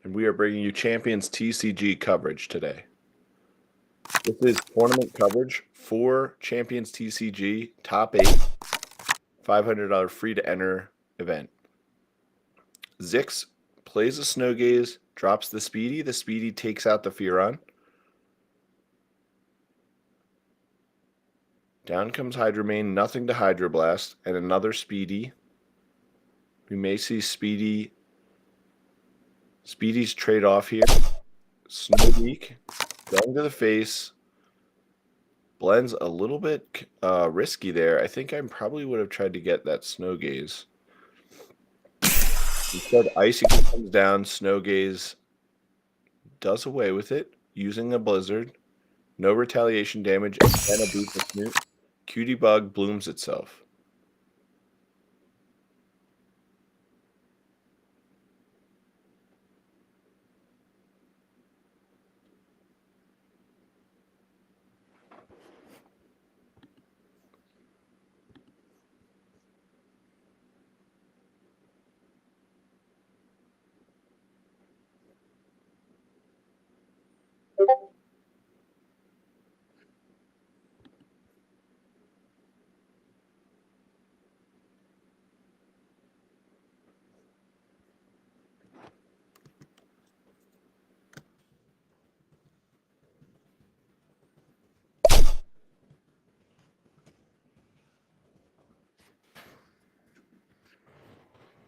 And we are bringing you Champions TCG coverage today. This is tournament coverage for Champions TCG Top 8, $500 free to enter event. Zix plays a Snow Gaze, drops the Speedy. The Speedy takes out the Furon. Down comes Hydromane, nothing to Hydroblast, and another Speedy. We may see Speedy's trade off here. Snowbeak, going to the face. Blends a little bit risky there. I think I probably would have tried to get that Snow Gaze. Instead, Icicle comes down. Snow Gaze does away with it using a Blizzard. No retaliation damage, and then a Boot the Snoot. Cutie Bug blooms itself.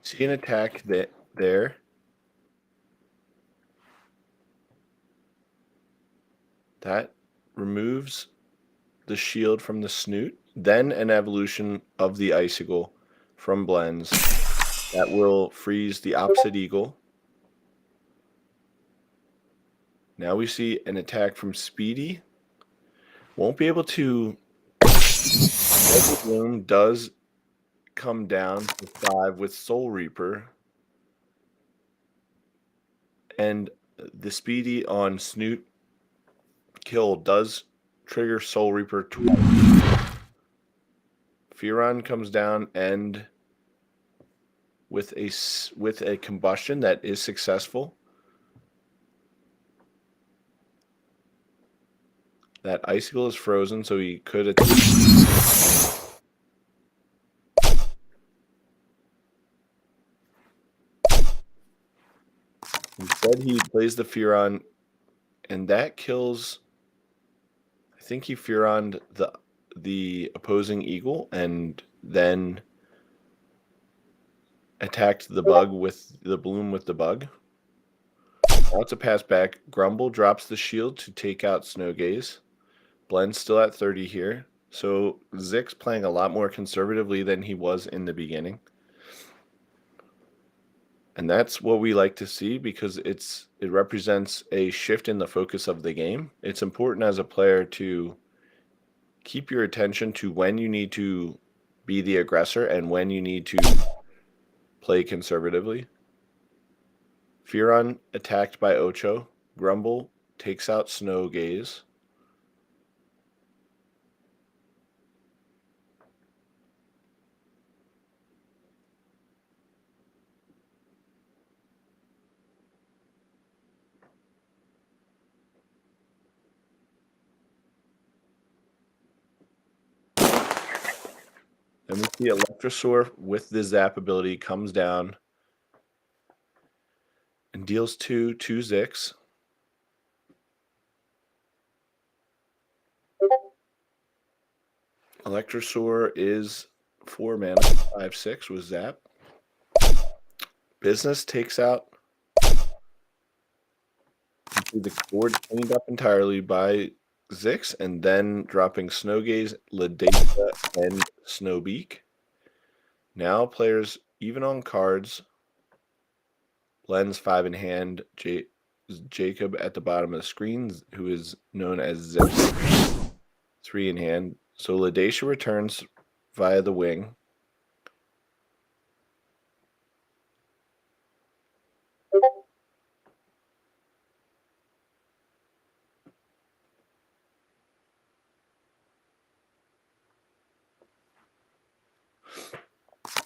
See an attack there. That removes the shield from the Snoot. Then an evolution of the Icicle from Blends. That will freeze the opposite Eagle. Now we see an attack from Speedy. Won't be able to... Bloom does come down to 5 with Soul Reaper. And the Speedy on Snoot kill does trigger Soul Reaper twice. Furon comes down and with a combustion that is successful. That Icicle is frozen, so he could attack. Instead, he plays the Furon, and that kills. I think he Furoned the opposing Eagle, and then attacked the bug with the bloom with the bug. Now it's a pass back. Grumble drops the shield to take out Snow Gaze. Blend's still at 30 here. So Zix playing a lot more conservatively than he was in the beginning. And that's what we like to see because it represents a shift in the focus of the game. It's important as a player to keep your attention to when you need to be the aggressor and when you need to play conservatively. Furon attacked by Ocho. Grumble takes out Snow Gaze. And we see Electrosaur with the Zap ability comes down and deals 2 Zix. Electrosaur is 4 mana, 5/6 with Zap. Business takes out the board cleaned up entirely by Zix, and then dropping Snowgaze, Ladesa, and Snowbeak. Now players even on cards. Blends 5 in hand. Jacob at the bottom of the screen, who is known as Zix. 3 in hand. So Ladesha returns via the wing.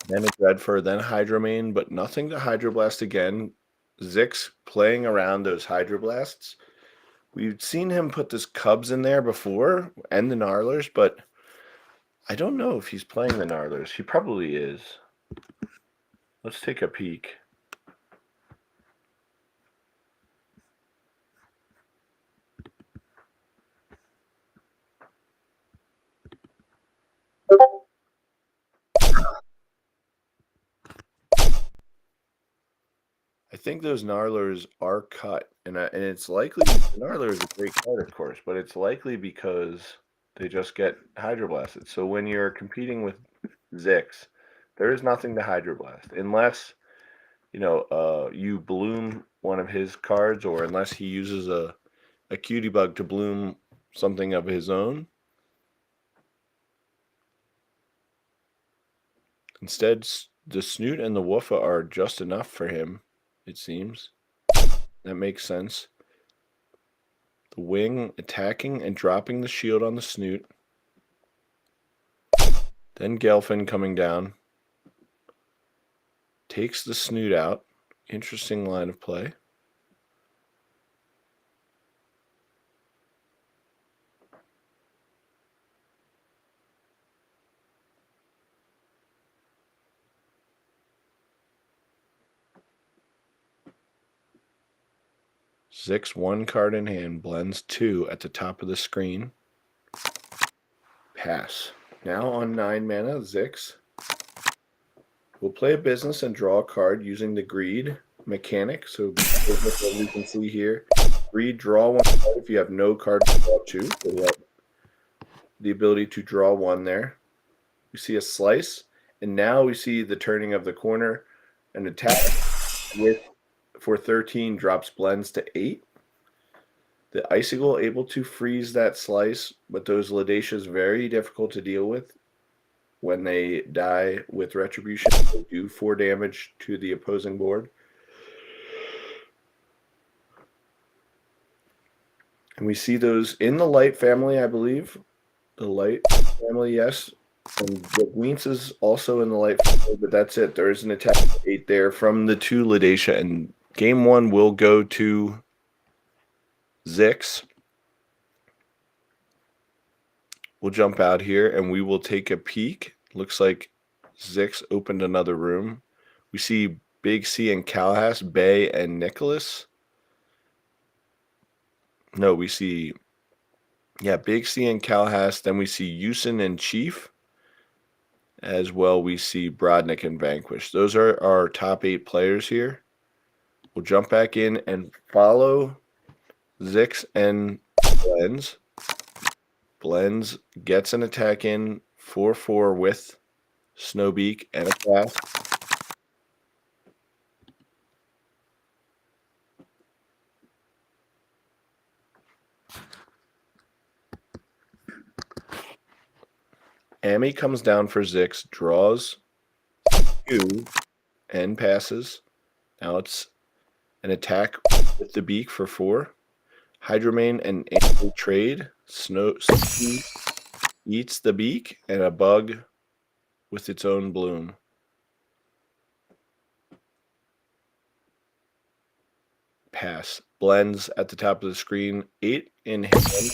Then a Dreadfur, then Hydromane, but nothing to Hydroblast again. Zix playing around those Hydroblasts. We've seen him put this Cubs in there before and the Gnarlers, but I don't know if he's playing the Gnarlers. He probably is. Let's take a peek. I think those Gnarlers are cut, and it's likely Gnarler is a great card, of course, but it's likely because they just get Hydroblasted. So when you're competing with Zix, there is nothing to Hydroblast unless you bloom one of his cards, or unless he uses a Cutie Bug to bloom something of his own. Instead, the Snoot and the Woofa are just enough for him, it seems. That makes sense. The wing attacking and dropping the shield on the Snoot. Then Gelfin coming down. Takes the Snoot out. Interesting line of play. Zix 1 card in hand, blends 2 at the top of the screen. Pass. Now on 9 mana, Zix will play a business and draw a card using the greed mechanic. So business, as we can see here, greed, draw 1 card if you have no cards to draw 2. So you have the ability to draw 1 there. We see a slice, and now we see the turning of the corner. An attack for 13 drops blends to 8. The Icicle able to freeze that slice, but those Ladeshas very difficult to deal with. When they die with Retribution, they do 4 damage to the opposing board. And we see those in the Light family, I believe. The Light family, yes. And the Gleens is also in the Light family, but that's it. There is an attack 8 there from the 2 Ladesha, and game 1 will go to Zix. We'll jump out here and we will take a peek. Looks like Zix opened another room. We see Big C and Calhas, Bay and Nicholas. No, we see, Big C and Calhas. Then we see Yusin and Chief. As well, we see Brodnik and Vanquish. Those are our top 8 players here. We'll jump back in and follow Zix and Blends. Blends gets an attack in 4/4 with Snowbeak and a pass. Amy comes down for Zix, draws 2, and passes. Now it's an attack with the beak for 4. Hydromane and Amy trade. Snow eats the beak, and a bug with its own bloom. Pass. Blends at the top of the screen. 8 in hand.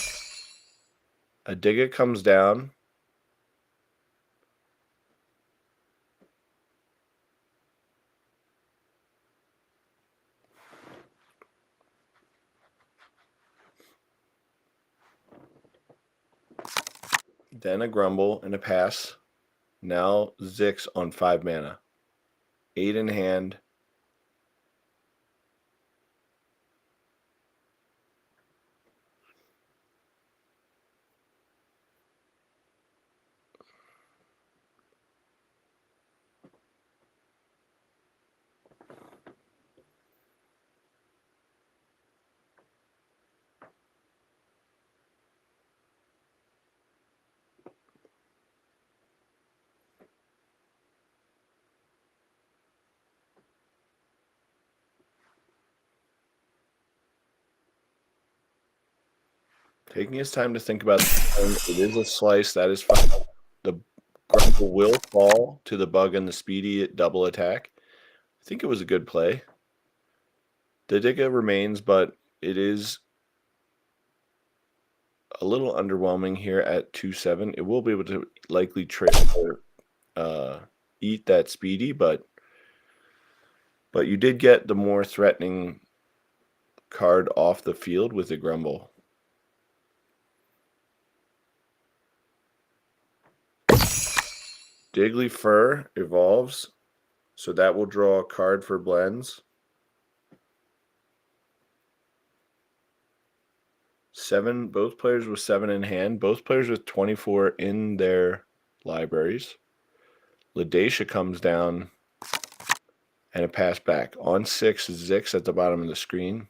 A Digga comes down. Then a Grumble and a pass. Now Zix on 5 mana. 8 in hand. Taking his time to think about it is a slice. That is fine. The Grumble will fall to the bug and the speedy double attack. I think it was a good play. The Digga remains, but it is a little underwhelming here at 2/7. It will be able to likely trade or eat that speedy, but you did get the more threatening card off the field with the Grumble. Diggly Fur evolves, so that will draw a card for blends. 7, both players with 7 in hand, both players with 24 in their libraries. Ladacia comes down and a pass back. On 6, Zix at the bottom of the screen.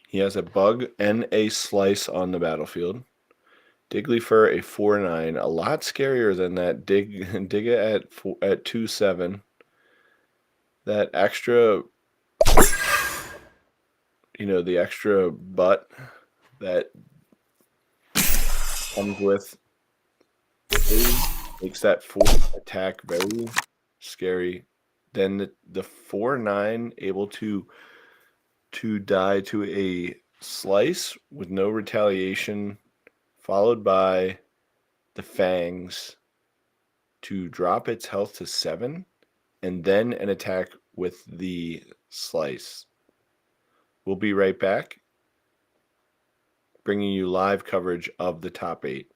He has a bug and a slice on the battlefield. Digglyfur a 4/9, a lot scarier than that Digga at 2/7. That extra, the extra butt that comes with makes that 4 attack very scary. Then the 4/9 able to die to a slice with no retaliation, followed by the fangs to drop its health to 7, and then an attack with the slice. We'll be right back, bringing you live coverage of the top 8.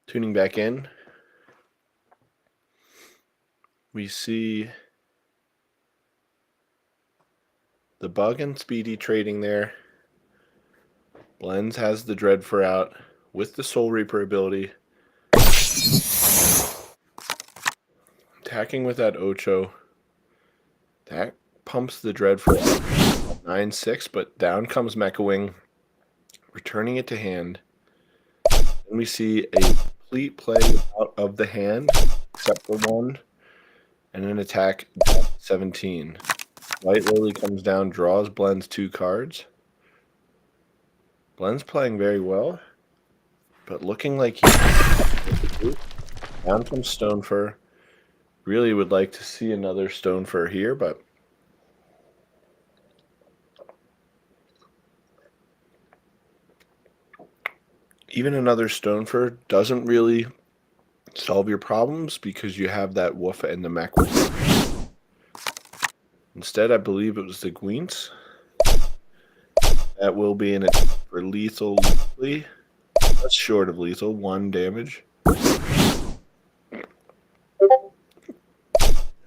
Tuning back in, we see the Bug and Speedy trading there. Blends has the Dreadfur out with the Soul Reaper ability. Attacking with that Ocho. That pumps the Dreadfur up 9-6, but down comes Mecha Wing, returning it to hand. Then we see a complete play out of the hand, except for one, and an attack 17. White Lily comes down, draws Blends 2 cards. Blends playing very well, but looking like he's down from Stonefur. Really would like to see another Stonefur here, but even another Stonefur doesn't really solve your problems because you have that Woofa and the Mech. Instead, I believe it was the Gweens. That will be an attack for lethal. That's short of lethal, 1 damage.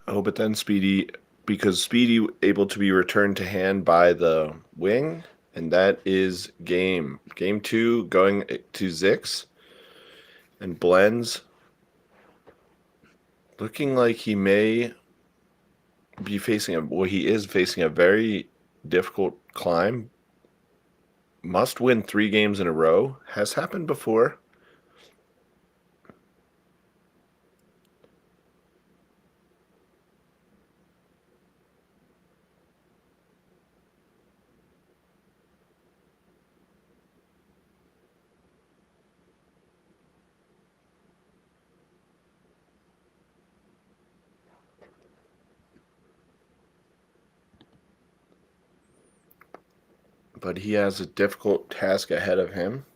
Oh, but then Speedy, because Speedy able to be returned to hand by the wing, and that is game. Game 2 going to Zix. And Blends looking like he may be facing he is facing a very difficult climb. Must win 3 games in a row. Has happened before. But he has a difficult task ahead of him.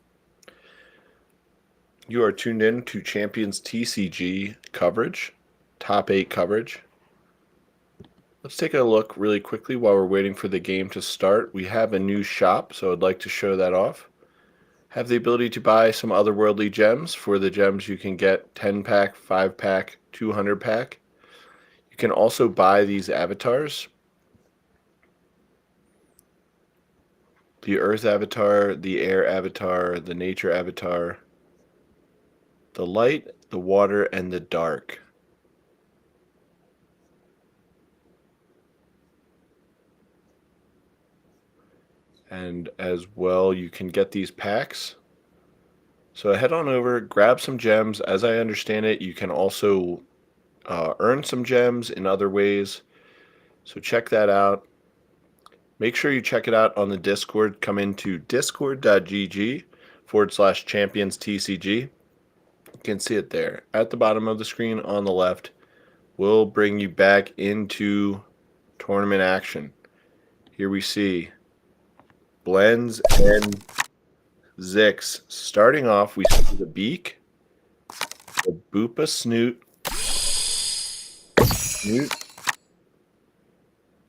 You are tuned in to Champions TCG coverage, top 8 coverage. Let's take a look really quickly while we're waiting for the game to start. We have a new shop, so I'd like to show that off. Have the ability to buy some otherworldly gems. For the gems, you can get 10-pack, 5-pack, 200-pack. You can also buy these avatars. The Earth avatar, the Air avatar, the Nature avatar, the Light, the Water, and the Dark. And as well, you can get these packs. So head on over, grab some gems. As I understand it, you can also earn some gems in other ways. So check that out. Make sure you check it out on the Discord. Come into discord.gg/ChampionsTCG. You can see it there at the bottom of the screen on the left. We'll bring you back into tournament action. Here we see Blends and Zix. Starting off, we see the Beak, the Boopa Snoot. Snoot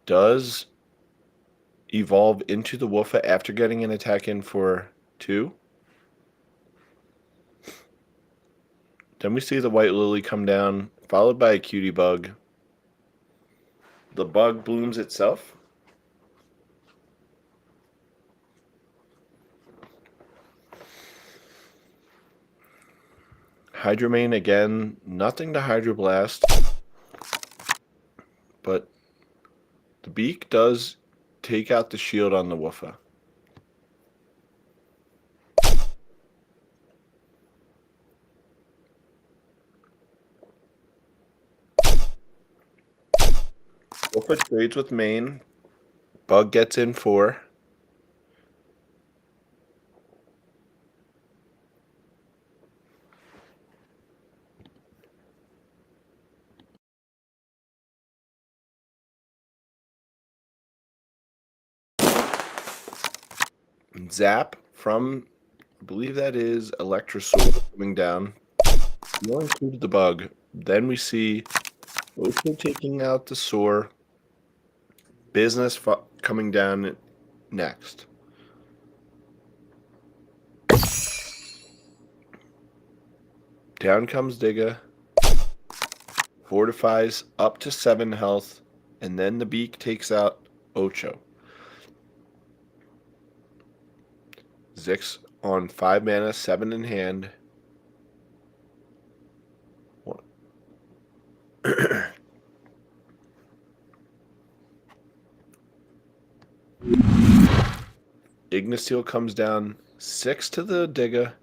does evolve into the Woofa after getting an attack in for 2. Then we see the White Lily come down, followed by a Cutie Bug. The bug blooms itself. Hydromane again, nothing to Hydroblast, but the Beak does take out the shield on the Woofa. Woofa trades with Mane. Bug gets in 4. Zap from, I believe that is Electrosaur coming down. No included the bug. Then we see Ocho taking out the Soar. Business coming down next. Down comes Digga. Fortifies up to 7 health. And then the Beak takes out Ocho. Zix on 5 mana, 7 in hand. Ignisteel comes down 6 to the Digga.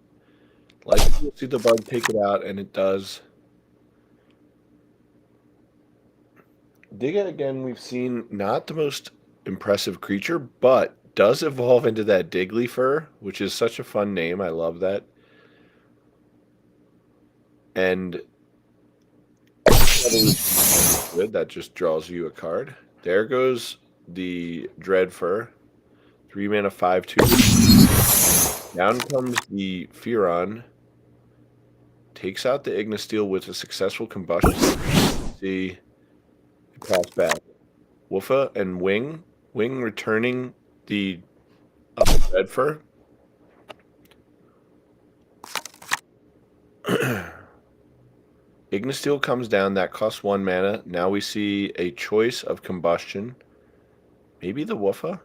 Like you'll see the bug take it out, and it does. Digga, again, we've seen not the most impressive creature, but does evolve into that Digglyfur, which is such a fun name. I love that. And good, that just draws you a card. There goes the Dreadfur. 3 mana, 5/2. Down comes the Furon. Takes out the Ignisteel with a successful combustion. See, pass back. Woofa and Wing. Wing returning the Dreadfur. Ignisteel comes down. That costs 1 mana. Now we see a choice of combustion. Maybe the Woofa?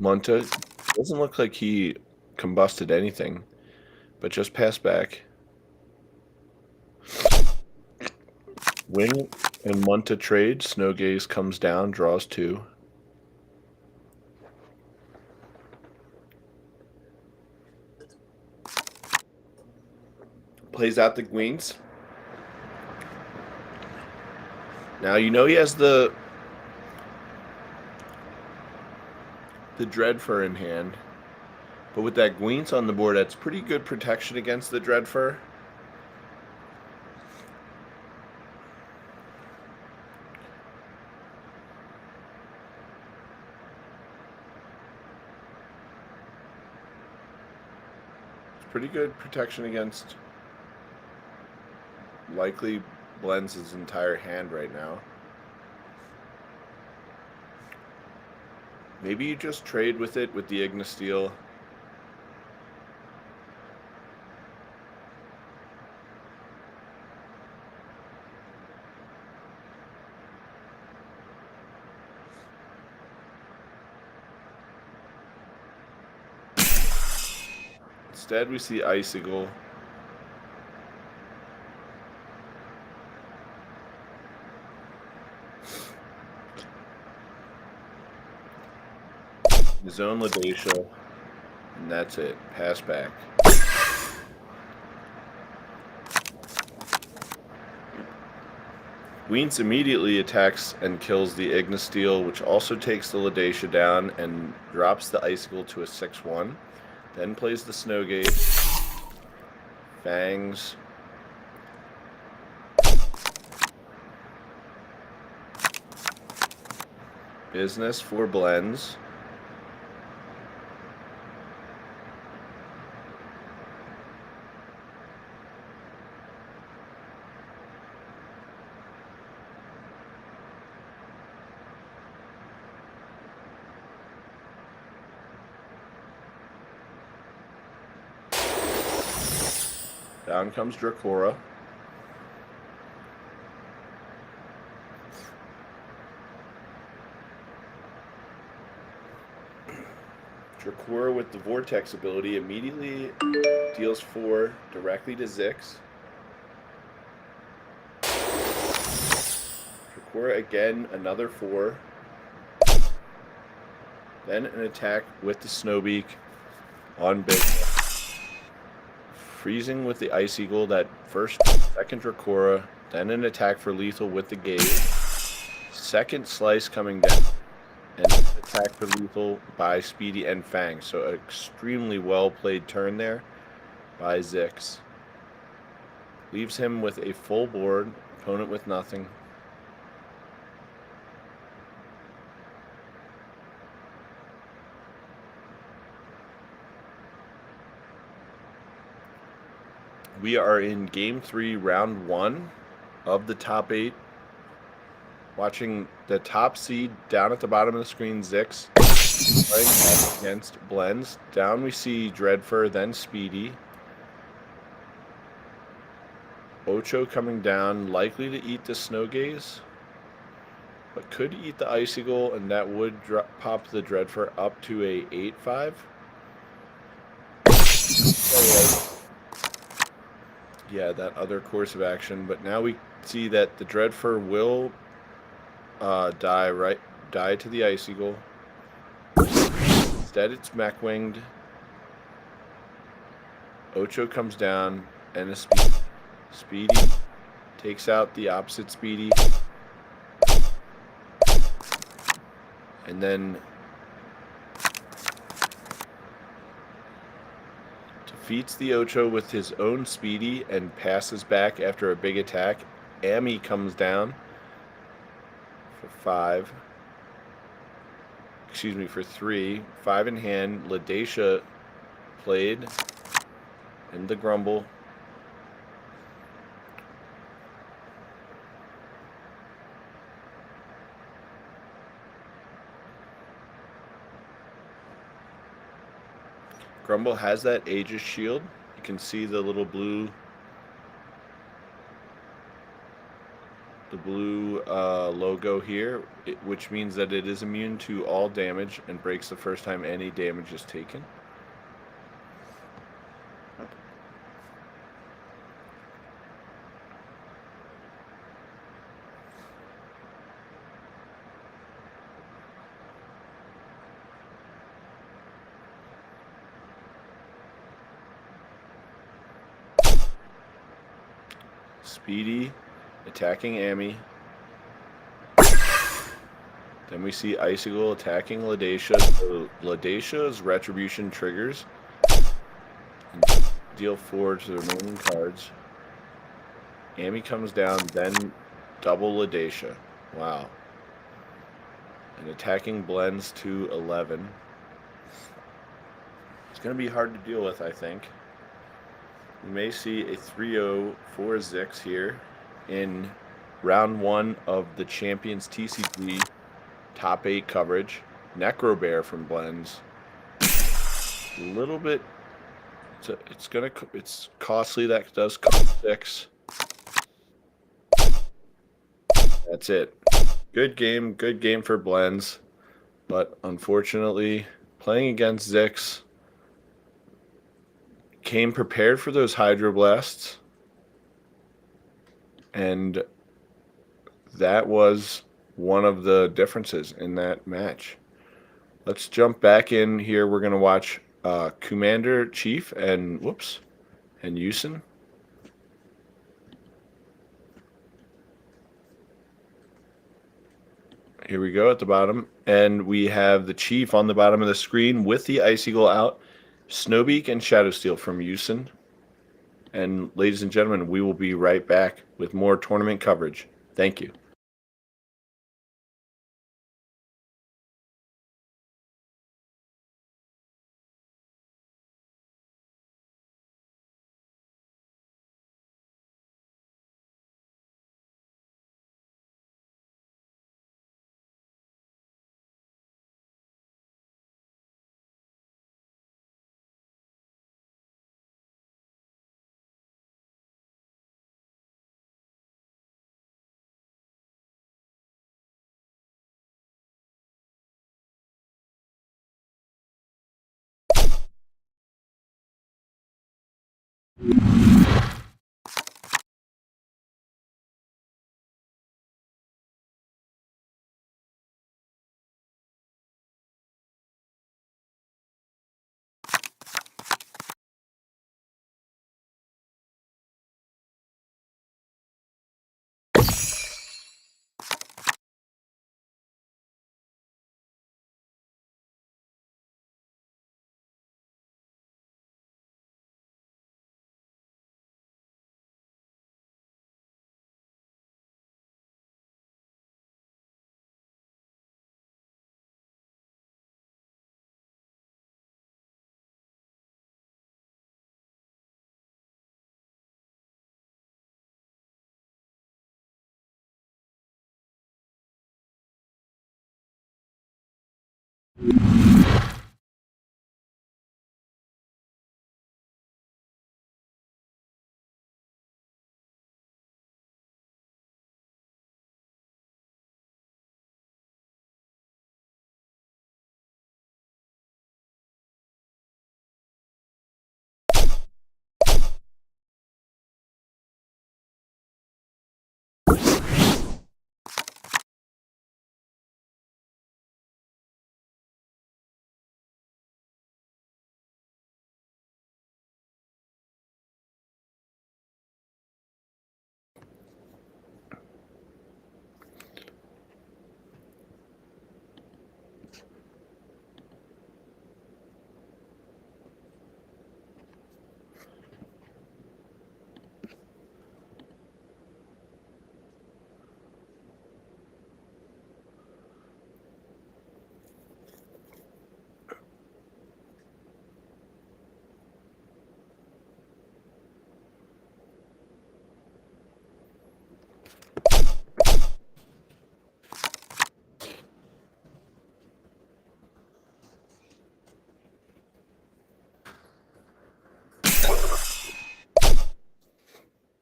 Munta doesn't look like he combusted anything, but just passed back. Wing and Munta trade. Snowgaze comes down, draws 2. Plays out the Wings. Now you know he has the Dreadfur in hand, but with that Gweens on the board, that's pretty good protection against the Dreadfur. It's pretty good protection against likely blends his entire hand right now. Maybe you just trade with it with the Ignisteel. Instead, we see Icicle. His own Ladacia, and that's it. Pass back. Weens immediately attacks and kills the Ignisteel, which also takes the Ladacia down and drops the Icicle to a 6/1. Then plays the Snowgate. Fangs. Business for blends. Down comes Dracora. Dracora with the Vortex ability immediately deals 4 directly to Zix. Dracora again, another 4. Then an attack with the Snowbeak on Big. Freezing with the Icicle, that second Dracora, then an attack for lethal with the Gaze. Second Slice coming down. and attack for lethal by Speedy and Fang. So extremely well played turn there by Zix. Leaves him with a full board, opponent with nothing. We are in Game 3, Round 1 of the top 8. Watching the top seed down at the bottom of the screen, Zix, playing up against Blends. Down we see Dreadfur, then Speedy. Ocho coming down, likely to eat the Snow Gaze, but could eat the Icicle, and that would pop the Dreadfur up to a 8-5. Yeah, that other course of action. But now we see that the Dreadfur will die to the Icicle. Instead, it's Mech Winged. Ocho comes down, and a Speedy takes out the opposite Speedy. And then defeats the Ocho with his own Speedy and passes back after a big attack. Ami comes down for 5. Excuse me, for 3. 5 in hand. Ladacia played. And the Grumble. Grumble has that Aegis shield. You can see the little blue logo here, which means that it is immune to all damage and breaks the first time any damage is taken. Speedy attacking Ami. Then we see Icicle attacking Ladacia. So Ladacia's Retribution triggers. And deal 4 to the remaining cards. Ami comes down, then double Ladacia. Wow. And attacking Blends to 11. It's going to be hard to deal with, I think. We may see a 3-0 for Zix here in round 1 of the ChampionsTCG top 8 coverage. Necrobear from Blends. A little bit. It's costly. That does cost 6. That's it. Good game for Blends, but unfortunately, playing against Zix, came prepared for those Hydroblasts, and that was one of the differences in that match. Let's jump back in here. We're going to watch Commander Chief and Yusin. Here we go at the bottom, and we have the Chief on the bottom of the screen with the Icicle out, Snowbeak and Shadowsteel from Yusin. And ladies and gentlemen, we will be right back with more tournament coverage. Thank you.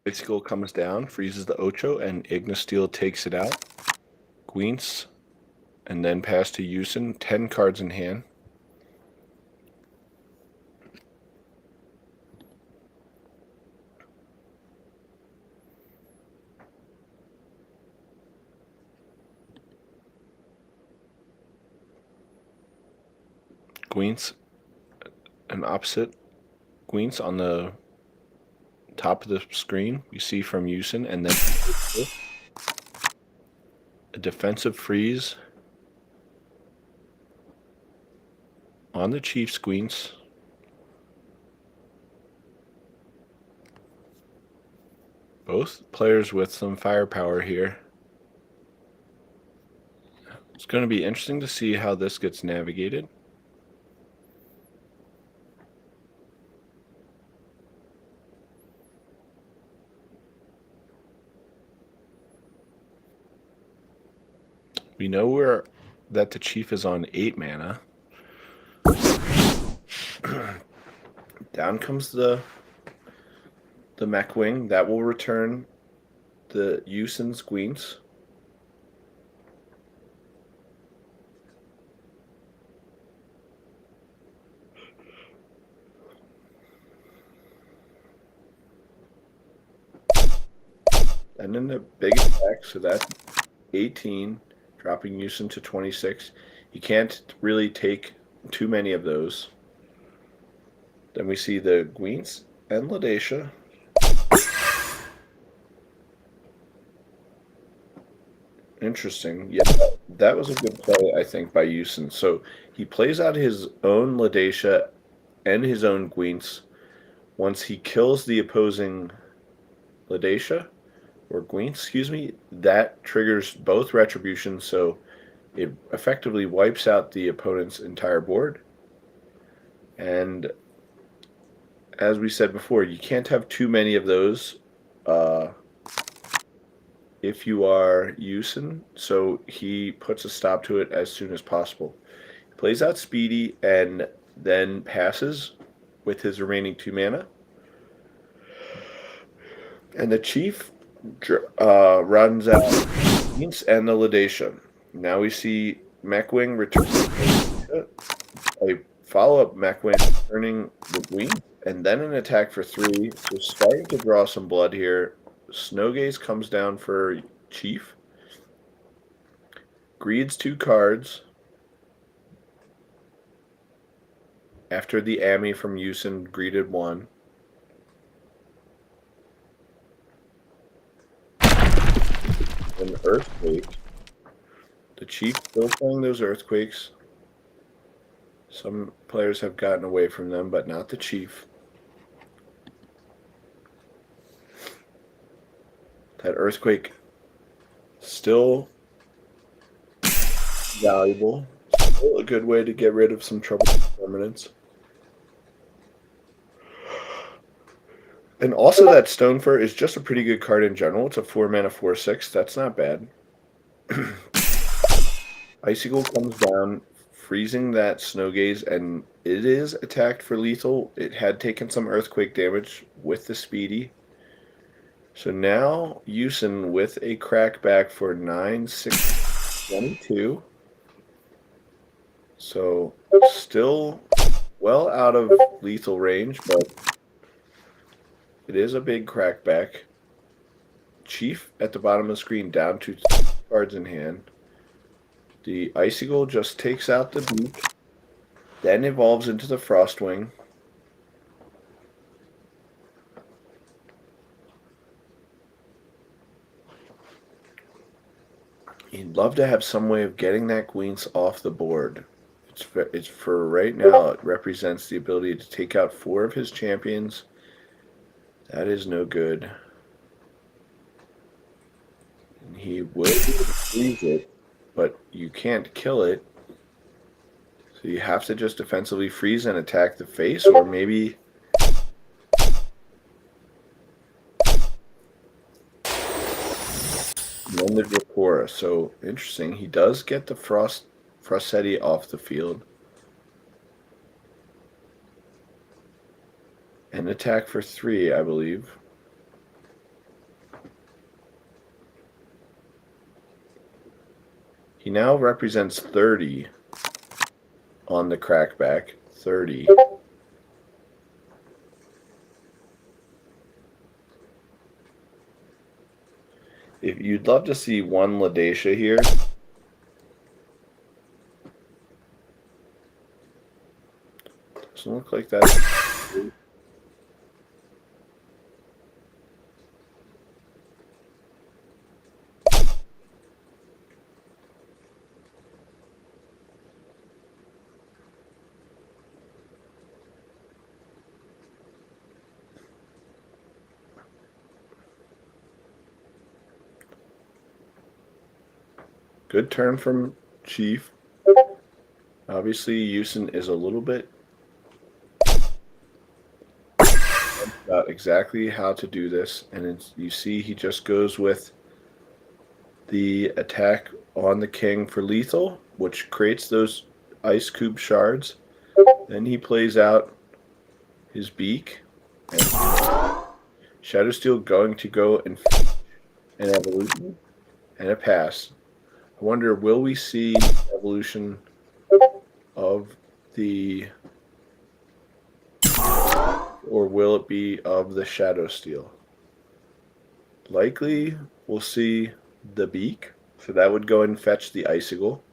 Icicle comes down, freezes the Ocho, and Ignasteel takes it out. Queens, and then pass to Yusin, 10 cards in hand. Queens, an opposite Queens on the top of the screen we see from Yusin, and then a defensive freeze on the Chiefs Queens. Both players with some firepower here. It's going to be interesting to see how this gets navigated. We know that the Chief is on 8 mana. Down comes the Mech Wing. That will return the Yusin's Queens. And then the big attack, so that's 18, dropping Yusin to 26. You can't really take too many of those. Then we see the Queens and Ladacia. Interesting. Yeah, that was a good play, I think, by Yusin. So he plays out his own Ladacia and his own Queens. Once he kills the opposing Ladacia, or Queens, excuse me, that triggers both retributions, so it effectively wipes out the opponent's entire board. And as we said before, you can't have too many of those if you are Yusin, so he puts a stop to it as soon as possible. He plays out Speedy and then passes with his remaining 2 mana. And the Chief runs out Queens and the Ladacia. Now we see Mechwing return a follow-up Mechwing returning the Queen, and then an attack for 3. So starting to draw some blood here. Snowgaze comes down for Chief. Greeds 2 cards. After the Ami from Yusin greeted 1. An Earthquake. The Chief still playing those Earthquakes. Some players have gotten away from them, but not the Chief. That Earthquake still valuable. Still a good way to get rid of some troublesome permanents. And also that Stonefur is just a pretty good card in general. It's a 4 mana 4/6. That's not bad. Icicle comes down, freezing that Snowgaze, and it is attacked for lethal. It had taken some Earthquake damage with the Speedy. So now Yusin with a crackback for 9, 6, 22. So still well out of lethal range, but it is a big crackback. Chief at the bottom of the screen down to 2 cards in hand. The Icicle just takes out the beak, then evolves into the Frostwing. You'd love to have some way of getting that Queens off the board. It's for right now, it represents the ability to take out 4 of his champions. That is no good. And he will freeze it, but you can't kill it. So you have to just defensively freeze and attack the face, or maybe End of Rapora. So interesting. He does get the Frossetti off the field. An attack for 3, I believe. He now represents 30 on the crackback. 30. If you'd love to see one Ladesha here, doesn't look like that. Good turn from Chief. Obviously, Houston is a little bit about exactly how to do this, and you see he just goes with the attack on the king for lethal, which creates those ice cube shards. Then he plays out his beak. And Shadow Steel going to go and an evolution and a pass. I wonder, will we see evolution of the, or will it be of the Shadow Steel? Likely we'll see the beak, so that would go and fetch the icicle.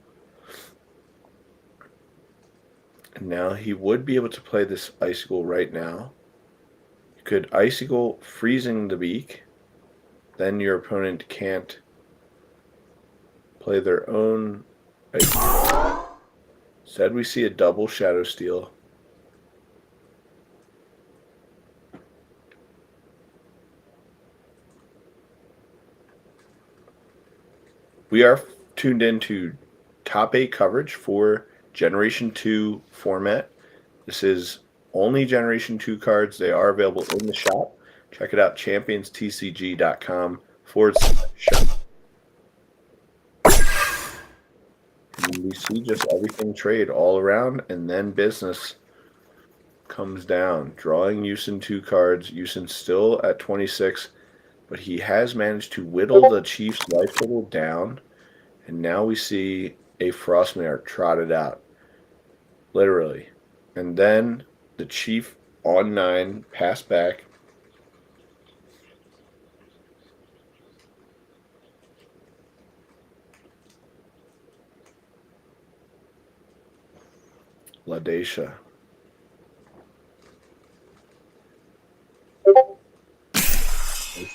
And now he would be able to play this icicle right now. You could icicle freezing the beak, then your opponent can't play their own icicle. Instead, we see a double Shadow Steel. We are tuned into top 8 coverage for Generation 2 format. This is only Generation 2 cards. They are available in the shop. Check it out, ChampionsTCG.com/shop. And we see just everything trade all around, and then business comes down. Drawing Houston 2 cards. Houston still at 26, but he has managed to whittle the Chief's life total down, and now we see a Frostmare trotted out. Literally. And then the Chief on 9, pass back. Ladesha.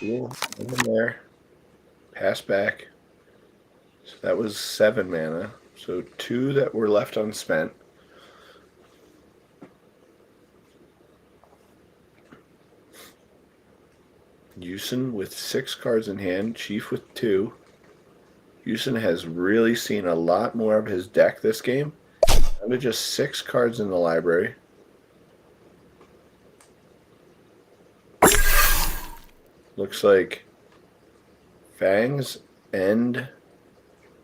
In there. Pass back. So that was 7 mana. So 2 that were left unspent. Houston with 6 cards in hand, Chief with 2. Houston has really seen a lot more of his deck this game. Down to just 6 cards in the library. Looks like Fangs end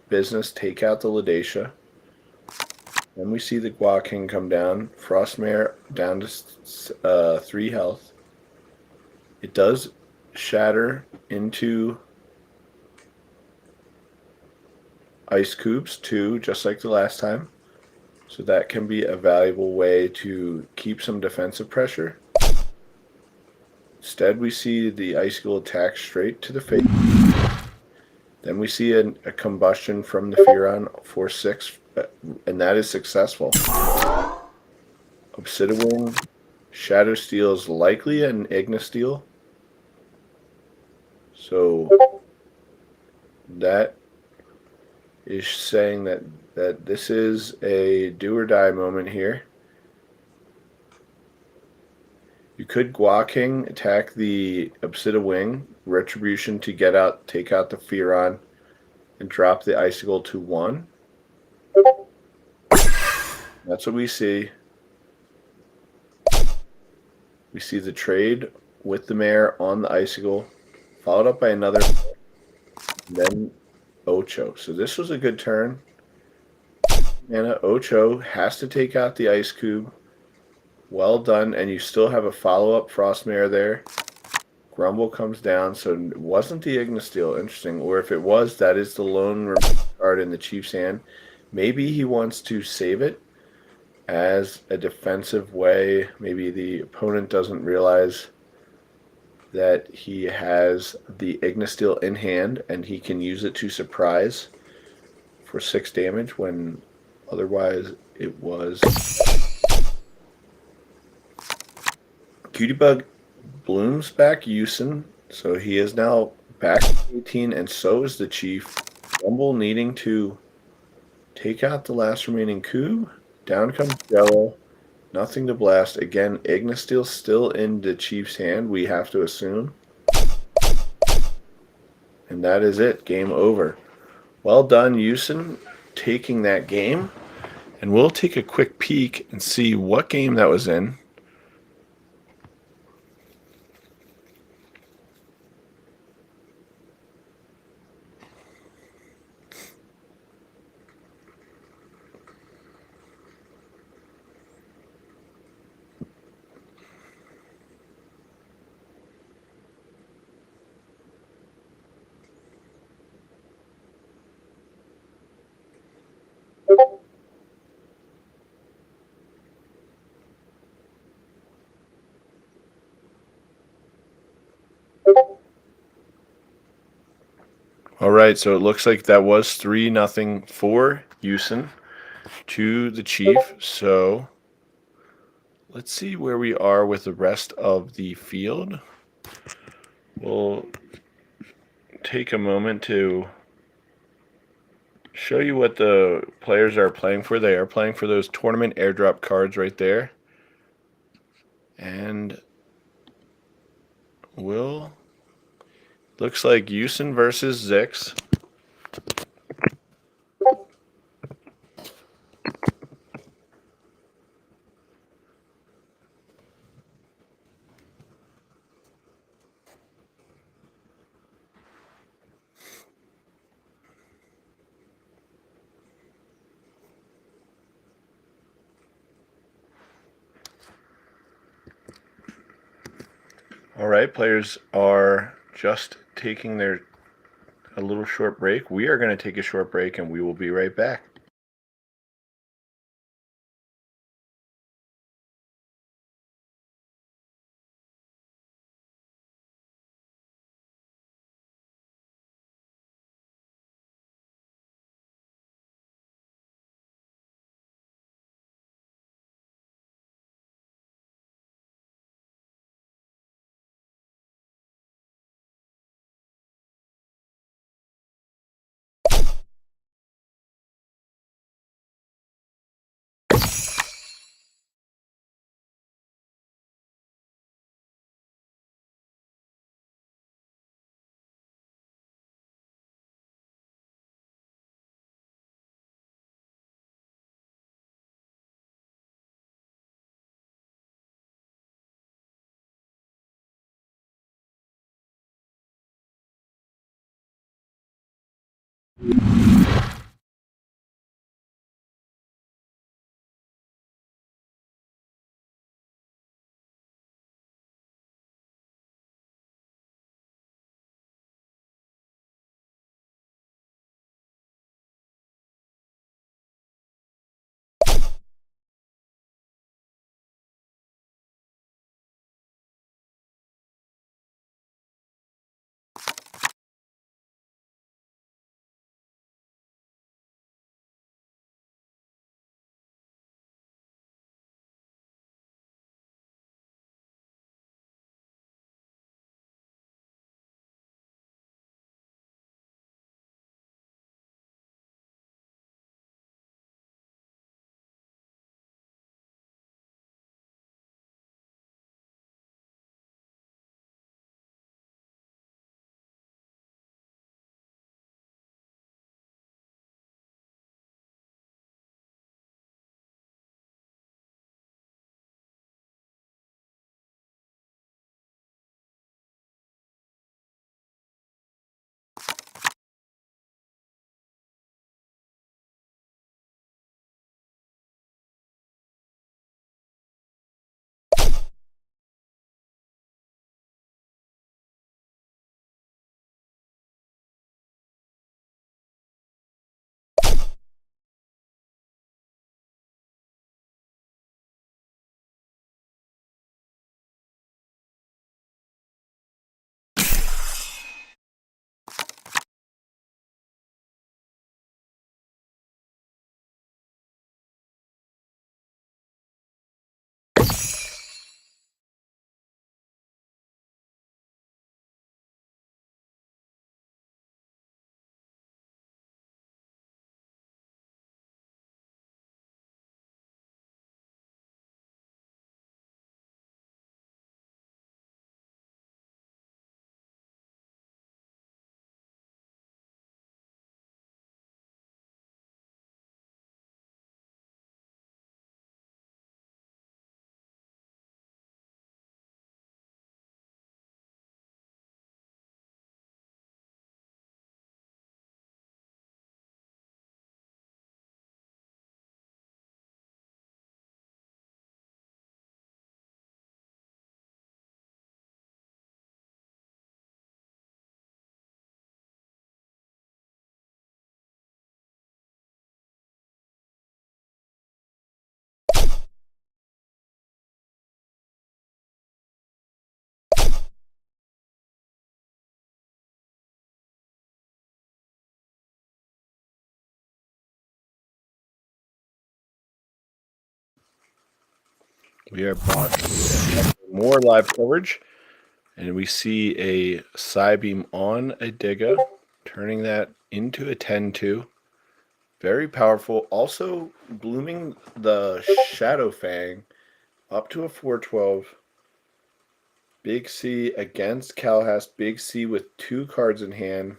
business, take out the Ladesha. Then we see the Gua King come down. Frostmare down to 3 health. It does shatter into ice cubes too, just like the last time. So that can be a valuable way to keep some defensive pressure. Instead, we see the icicle attack straight to the face. Then we see a combustion from the Furon for 6, and that is successful. Obsidian, Shadow Steel is likely an Ignisteel. So that is saying that this is a do or die moment here. You could Gua King attack the Obsidian Wing, Retribution to take out the Furon, and drop the icicle to 1. That's what we see. We see the trade with the Mare on the icicle, followed up by another, and then Ocho. So this was a good turn. Mana Ocho has to take out the Ice Cube. Well done, and you still have a follow-up Frostmare there. Grumble comes down, so it wasn't the Ignisteel. Interesting. Or if it was, that is the lone card card in the Chiefs' hand. Maybe he wants to save it as a defensive way. Maybe the opponent doesn't realize that he has the Ignisteel in hand and he can use it to surprise for 6 damage when otherwise it was. Cutiebug blooms back Yusin, so he is now back to 18, and so is the Chief. Rumble needing to take out the last remaining coup. Down comes Jello. Nothing to blast. Again, Ignisteel still in the Chief's hand, we have to assume. And that is it. Game over. Well done, Yusin, taking that game. And we'll take a quick peek and see what game that was in. All right, so it looks like that was 3-0 for Yusin to the Chief. So let's see where we are with the rest of the field. We'll take a moment to show you what the players are playing for. They are playing for those tournament airdrop cards right there. And looks like Yusin versus Zix. All right, players are just taking a little short break. We are going to take a short break and we will be right back. We are back with more live coverage, and we see a Psybeam on a Digga, turning that into a 10-2. Very powerful. Also blooming the Shadow Fang up to a 412. Big C against Calhas. Big C with 2 cards in hand.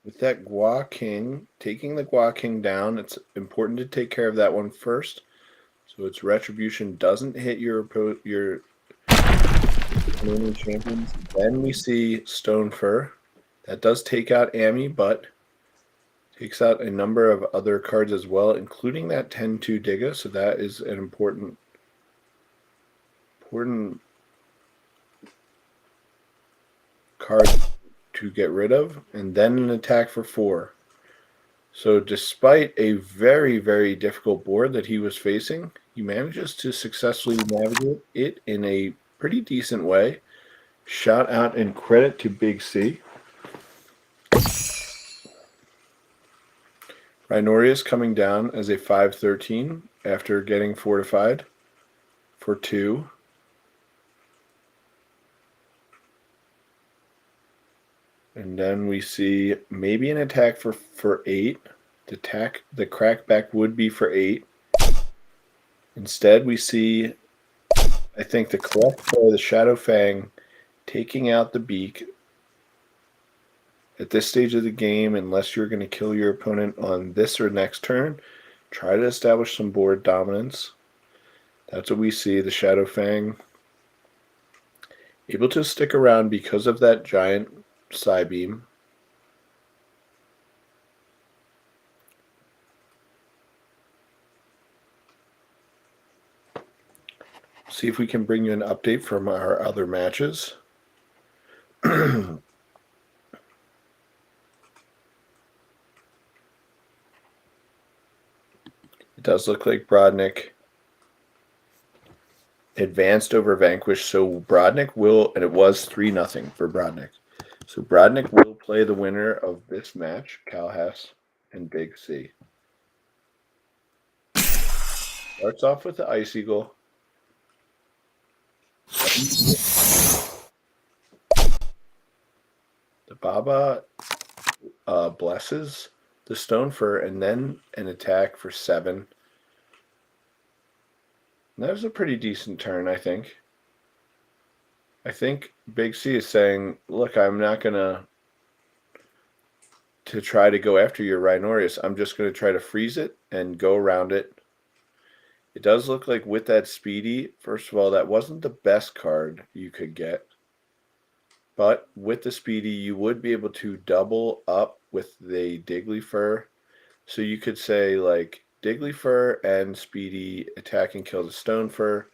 With that Gua King, taking the Gua King down, it's important to take care of that one first. So its Retribution doesn't hit your remaining champions. Then we see Stonefur. That does take out Ami, but takes out a number of other cards as well, including that 10-2 Digga. So that is an important card to get rid of. And then an attack for 4. So despite a very, very difficult board that he was facing, he manages to successfully navigate it in a pretty decent way. Shout out and credit to Big C. Rhinorius coming down as a 5-13 after getting fortified for 2. And then we see maybe an attack for 8. The crackback would be for 8. Instead, we see, I think, the correct play, the Shadow Fang, taking out the beak. At this stage of the game, unless you're going to kill your opponent on this or next turn, try to establish some board dominance. That's what we see, the Shadow Fang able to stick around because of that giant Psybeam. See if we can bring you an update from our other matches. It does look like Brodnik advanced over Vanquish, so Brodnik will, and it was 3-0 for Brodnik. So Brodnik will play the winner of this match, Calhas and Big C. Starts off with the Ice Eagle. The Baba blesses the Stonefur, and then an attack for 7. And that was a pretty decent turn, I think. I think Big C is saying, look, I'm not going to try to go after your Rhinorius. I'm just going to try to freeze it and go around it. It does look like with that Speedy, first of all, that wasn't the best card you could get. But with the Speedy, you would be able to double up with the Digglyfur. So you could say, like, Digglyfur and Speedy attack and kill the Stonefur.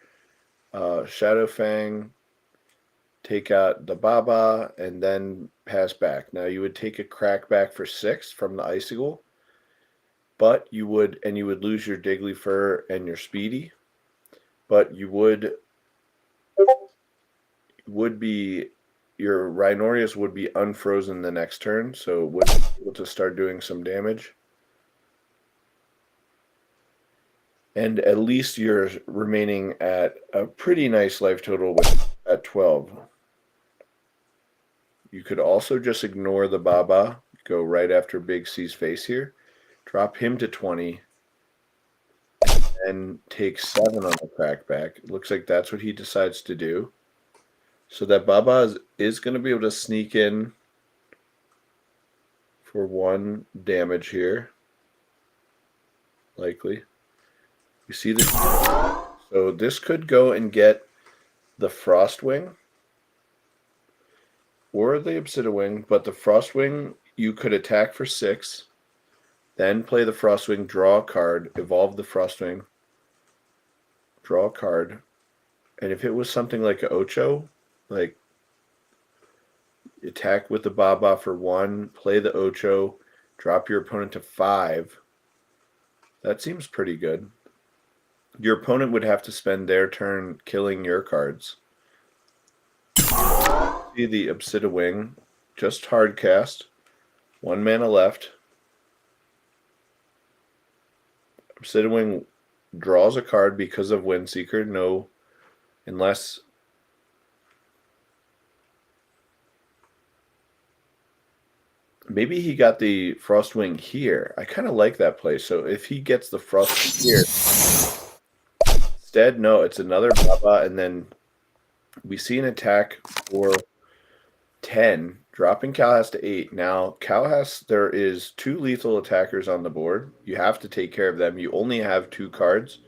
Shadow Fang, take out the Baba, and then pass back. Now you would take a crackback for 6 from the Icicle, but you would lose your Digglyfur and your Speedy, but you would be, your Rhinorius would be unfrozen the next turn, so it would be able to start doing some damage. And at least you're remaining at a pretty nice life total at 12. You could also just ignore the Baba, go right after Big C's face here, drop him to 20, and take 7 on the crackback. It looks like that's what he decides to do. So that Baba is going to be able to sneak in for 1 damage here, likely. You see this? So this could go and get the Frostwing or the Obsidiwing, but the Frostwing you could attack for 6, then play the Frostwing, draw a card, evolve the Frostwing, draw a card, and if it was something like an Ocho, like attack with the Baba for 1, play the Ocho, drop your opponent to 5, that seems pretty good. Your opponent would have to spend their turn killing your cards. See the Obsidiwing, just hard cast, 1 mana left. Obsidian draws a card because of Windseeker. No, unless maybe he got the Frostwing here. I kind of like that play. So if he gets the Frostwing here, instead, no, it's another Baba, and then we see an attack for 10, dropping Calhas to 8. Now, Calhas, there is 2 lethal attackers on the board. You have to take care of them. You only have 2 cards.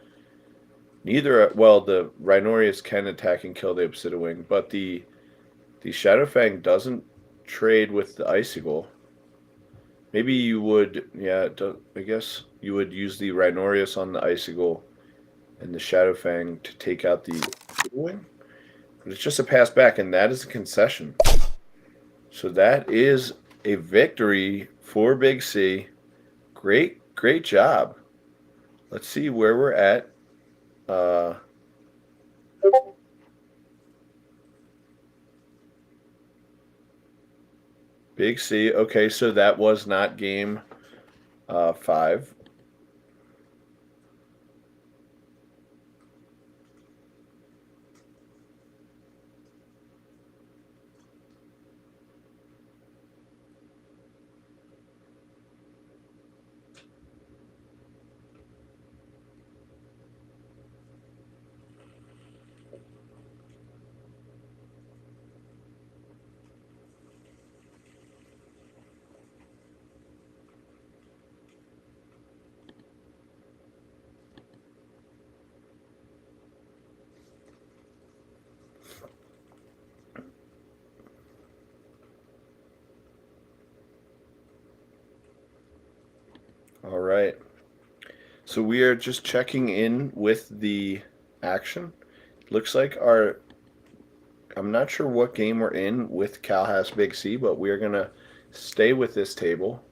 Neither, well, the Rhinorius can attack and kill the Obsidian, but the Shadowfang doesn't trade with the Icicle. Maybe you would, yeah, I guess you would use the Rhinorius on the Icicle and the Shadowfang to take out the Obsidian. But it's just a pass back, and that is a concession. So that is a victory for Big C. Great job. Let's see where we're at. Big C. Okay, so that was not game 5. All right. So we are just checking in with the action. Looks like I'm not sure what game we're in with Calhas Big C, but we are going to stay with this table.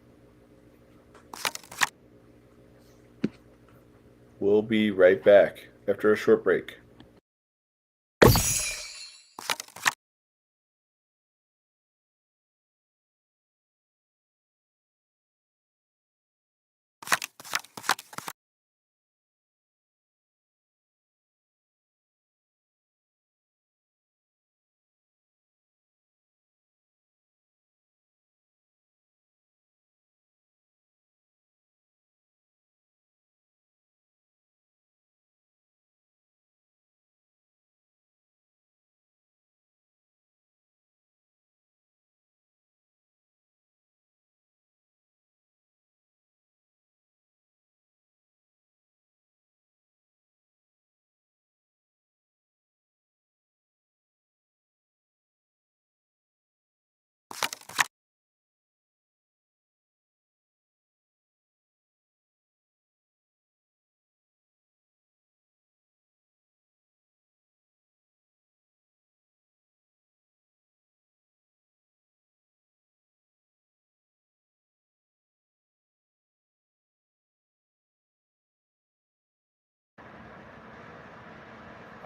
We'll be right back after a short break.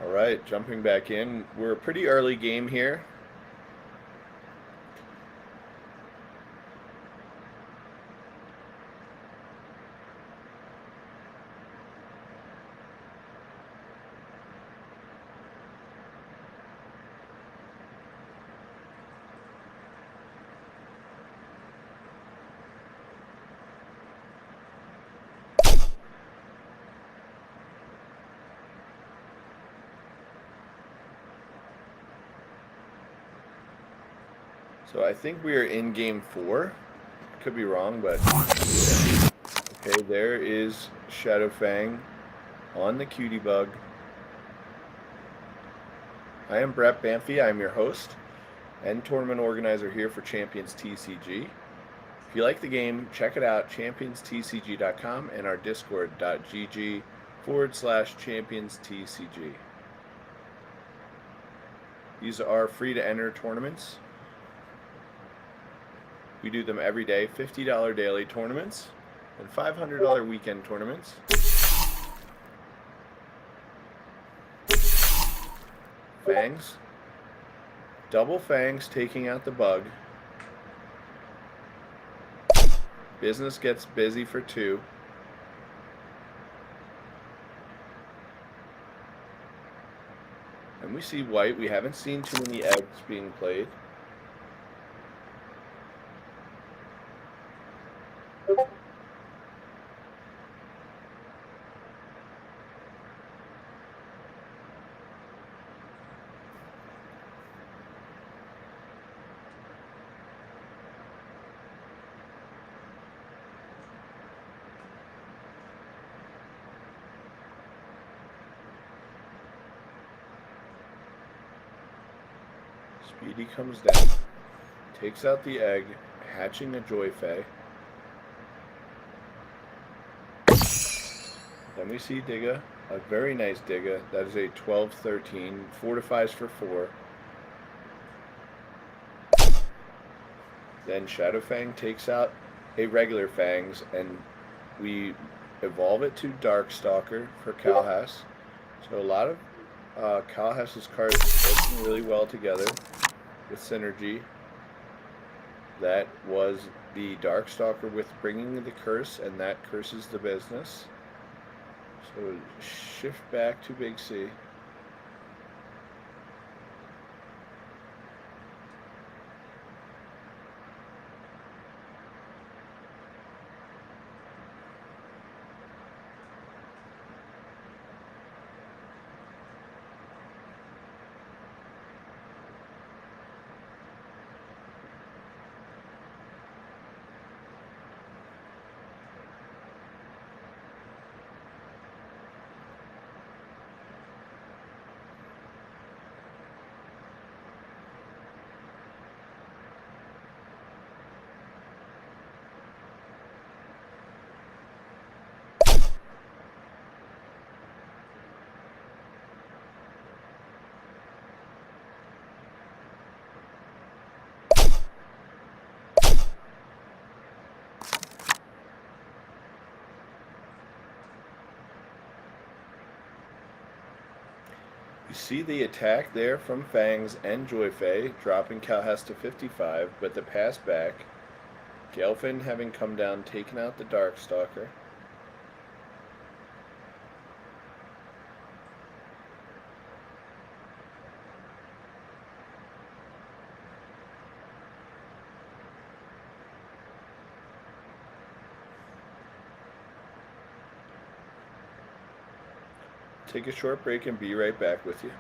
All right, jumping back in. We're a pretty early game here. So I think we are in game 4. Could be wrong, but okay, there is Shadowfang on the Cutie Bug. I am Brett Banffy. I'm your host and tournament organizer here for ChampionsTCG. If you like the game, check it out, ChampionsTCG.com and our Discord.gg/ChampionsTCG. These are free to enter tournaments. We do them every day, $50 daily tournaments and $500 weekend tournaments. Fangs. Double Fangs taking out the bug. Business gets busy for 2. we see white. We haven't seen too many eggs being played. Speedy comes down, takes out the egg, hatching a Joy Fay. Then we see Digga, a very nice Digga. That is a 12-13, fortifies for 4. Then Shadowfang takes out a regular Fangs, and we evolve it to Darkstalker for Kalhas. So a lot of Kalhas's cards are working really well together with synergy. That was the Darkstalker with bringing the curse, and that curses the business. So shift back to Big C. You see the attack there from Fangs and Joy Fay, dropping Kalhas to 55, but the pass back. Gelfin having come down, taken out the Darkstalker. Take a short break and be right back with you.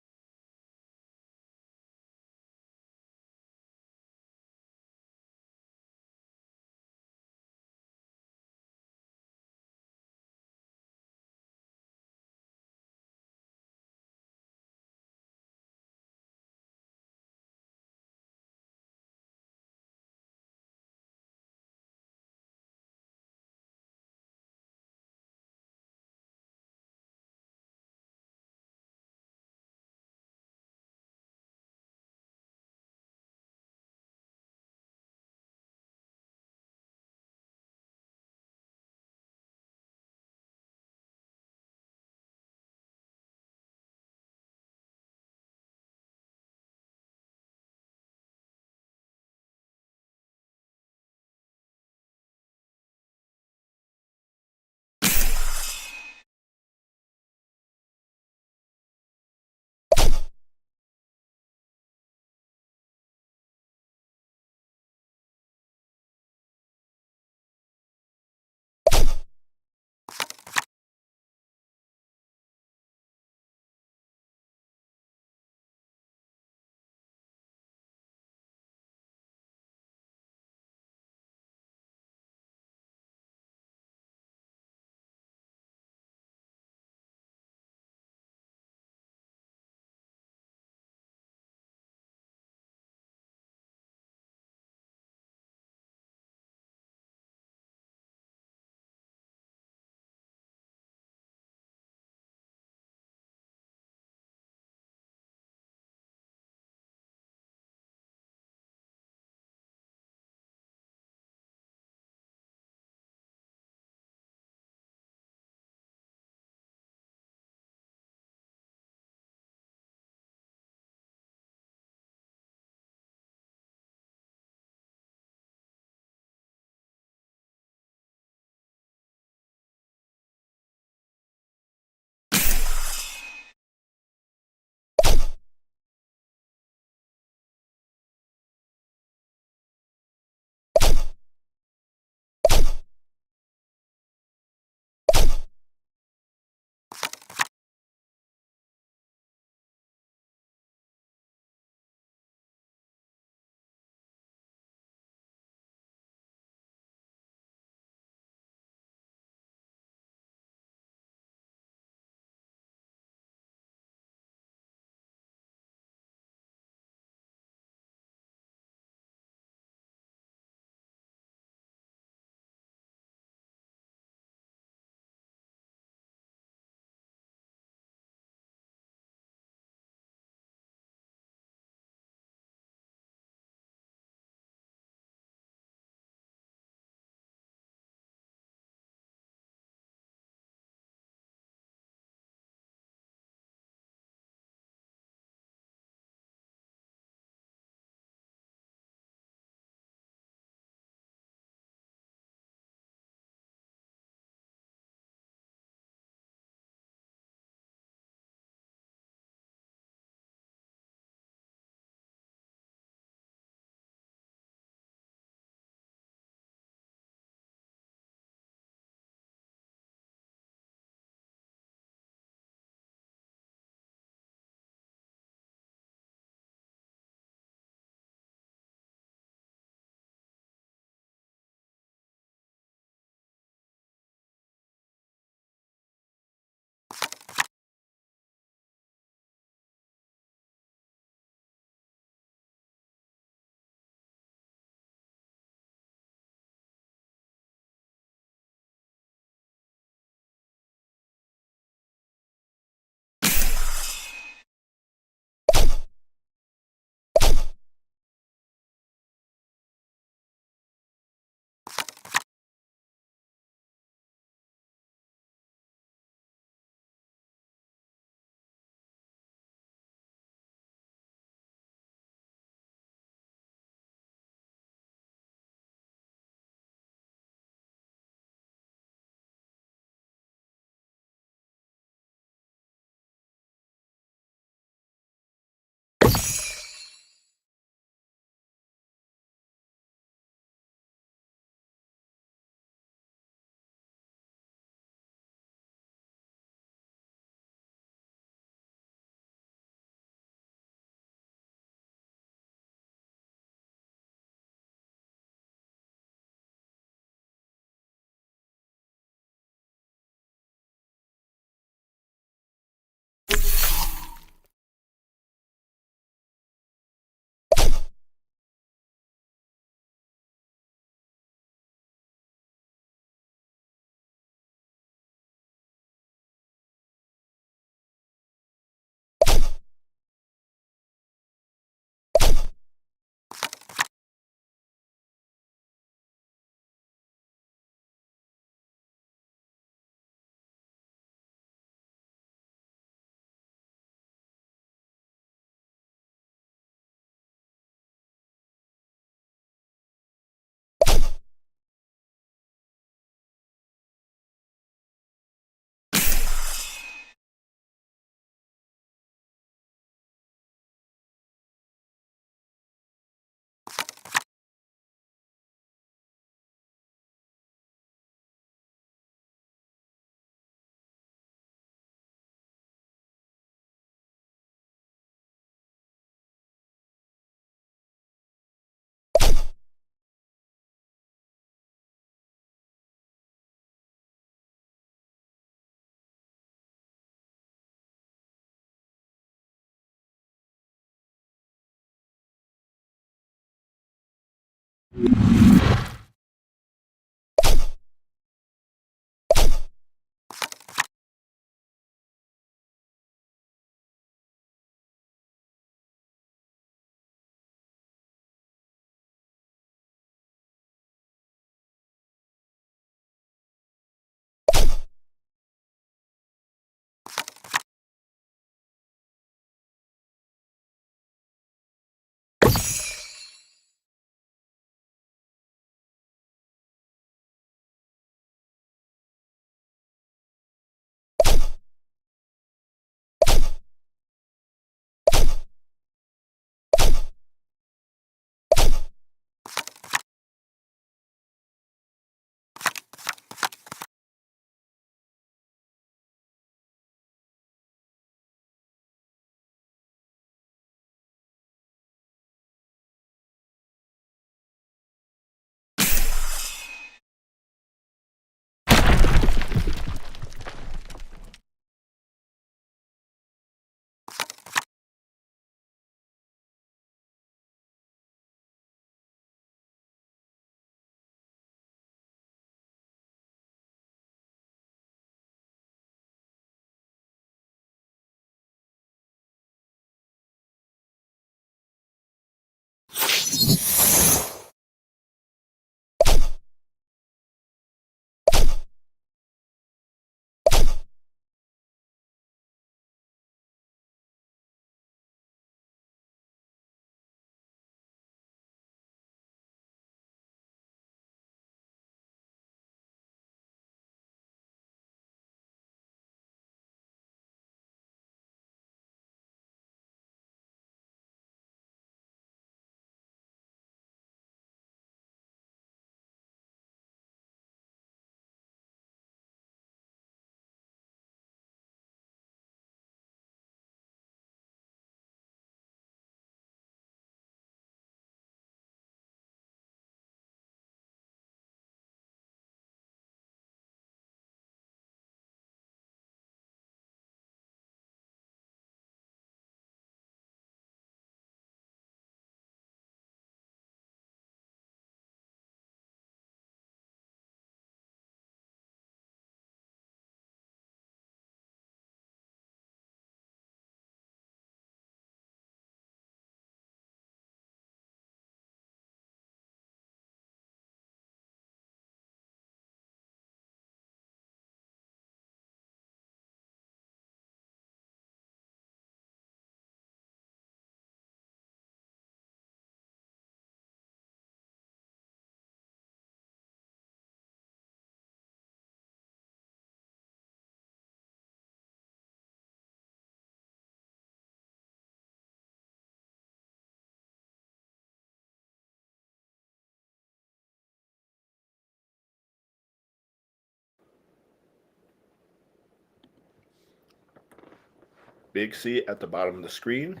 Big C at the bottom of the screen.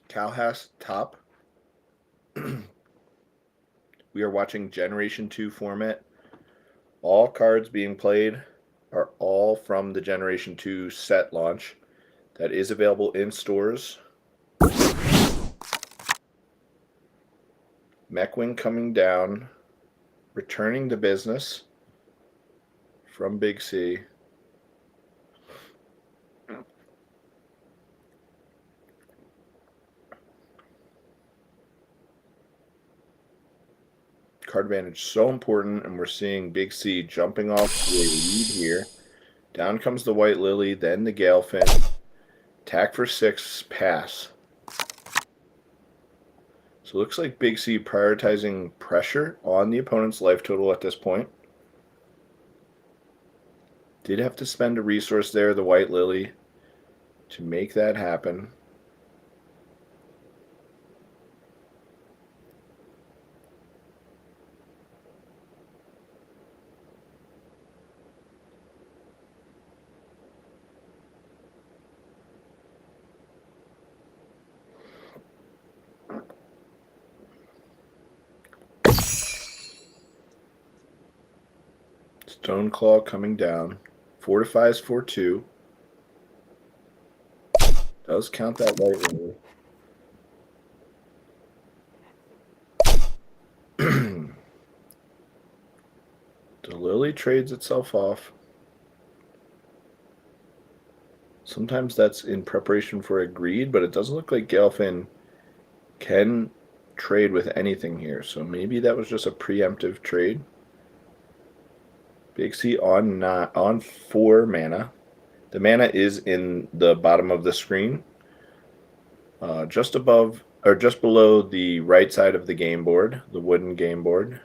Calhas top. We are watching Generation 2 format. All cards being played are all from the Generation 2 set launch that is available in stores. Mechwing coming down, returning to business from Big C. Card advantage so important, and we're seeing Big C jumping off to a lead here. Down comes the White Lily, then the Galefin. Attack for 6, pass. So it looks like Big C prioritizing pressure on the opponent's life total at this point. Did have to spend a resource there, the White Lily, to make that happen. Stoneclaw coming down. Fortifies for 2. Does count that White Lily. The Lily trades itself off. Sometimes that's in preparation for a greed, but it doesn't look like Galefin can trade with anything here. So maybe that was just a preemptive trade. Big C on 4 mana. The mana is in the bottom of the screen, just above or just below the right side of the game board, the wooden game board.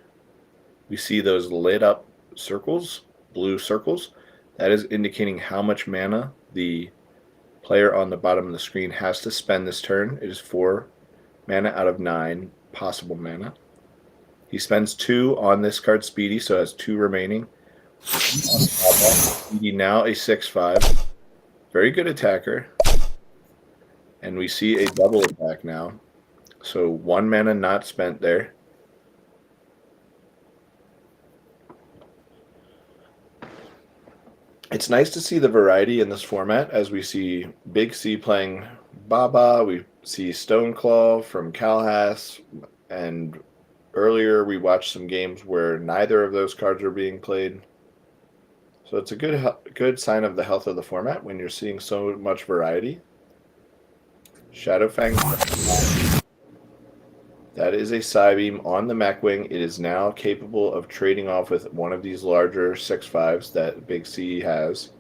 We see those lit up circles, blue circles. That is indicating how much mana the player on the bottom of the screen has to spend this turn. It is 4 mana out of 9 possible mana. He spends 2 on this card, Speedy, so has 2 remaining. Speedy now a 6/5. Very good attacker. And we see a double attack now. So 1 mana not spent there. It's nice to see the variety in this format as we see Big C playing Baba, we see Stoneclaw from Calhas, and earlier we watched some games where neither of those cards are being played. So it's a good sign of the health of the format when you're seeing so much variety. Shadowfang. That is a Psybeam on the Mechwing. It is now capable of trading off with one of these larger 6/5s that Big C has.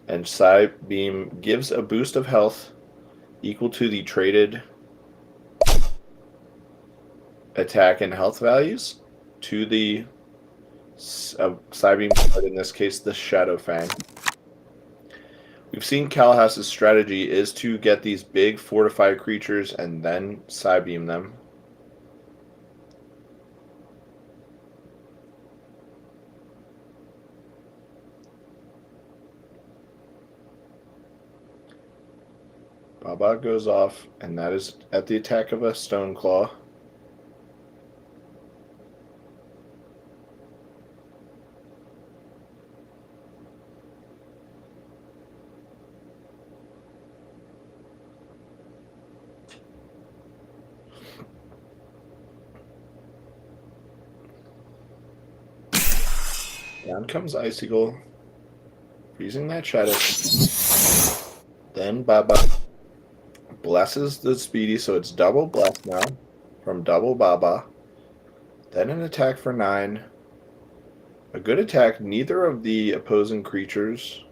And Psybeam gives a boost of health equal to the traded attack and health values to the Psybeam card, in this case the Shadowfang. We've seen Calhas' strategy is to get these big fortified creatures and then Psybeam them. Baba goes off, and that is at the attack of a Stoneclaw. Down comes Icicle, freezing that shadow. Then Baba blesses the Speedy, so it's double bless now from double Baba. Then an attack for 9. A good attack. Neither of the opposing creatures,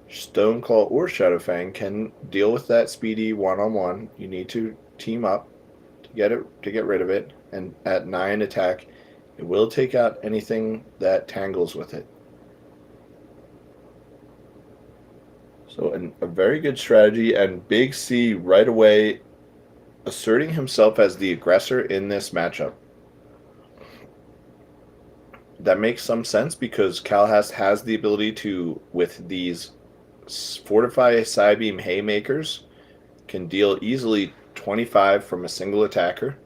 Stoneclaw or Shadowfang, can deal with that Speedy one-on-one. You need to team up to get rid of it. And at 9 attack, it will take out anything that tangles with it. So a very good strategy, and Big C right away asserting himself as the aggressor in this matchup. That makes some sense because Calhas has the ability to, with these Fortify Psybeam Haymakers can deal easily 25 from a single attacker,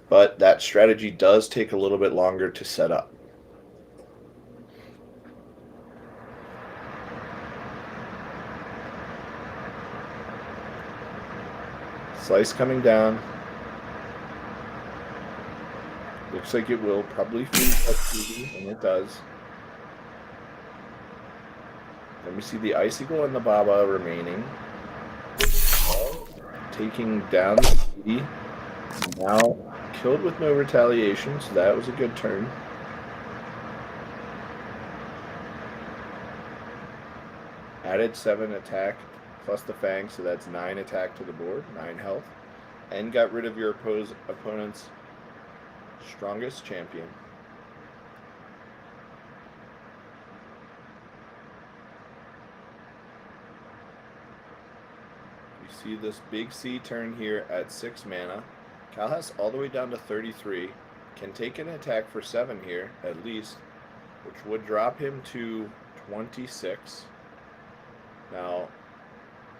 but that strategy does take a little bit longer to set up. Slice coming down. Looks like it will probably freeze up TV, and it does. Let me see the Icicle and the Baba remaining. Taking down the TV. Now killed with no retaliation, so that was a good turn. Added 7 attack plus the Fang, so that's 9 attack to the board, 9 health. And got rid of your opponent's strongest champion. You see this big C turn here at 6 mana. Kalhas all the way down to 33. Can take an attack for 7 here, at least, which would drop him to 26. Now,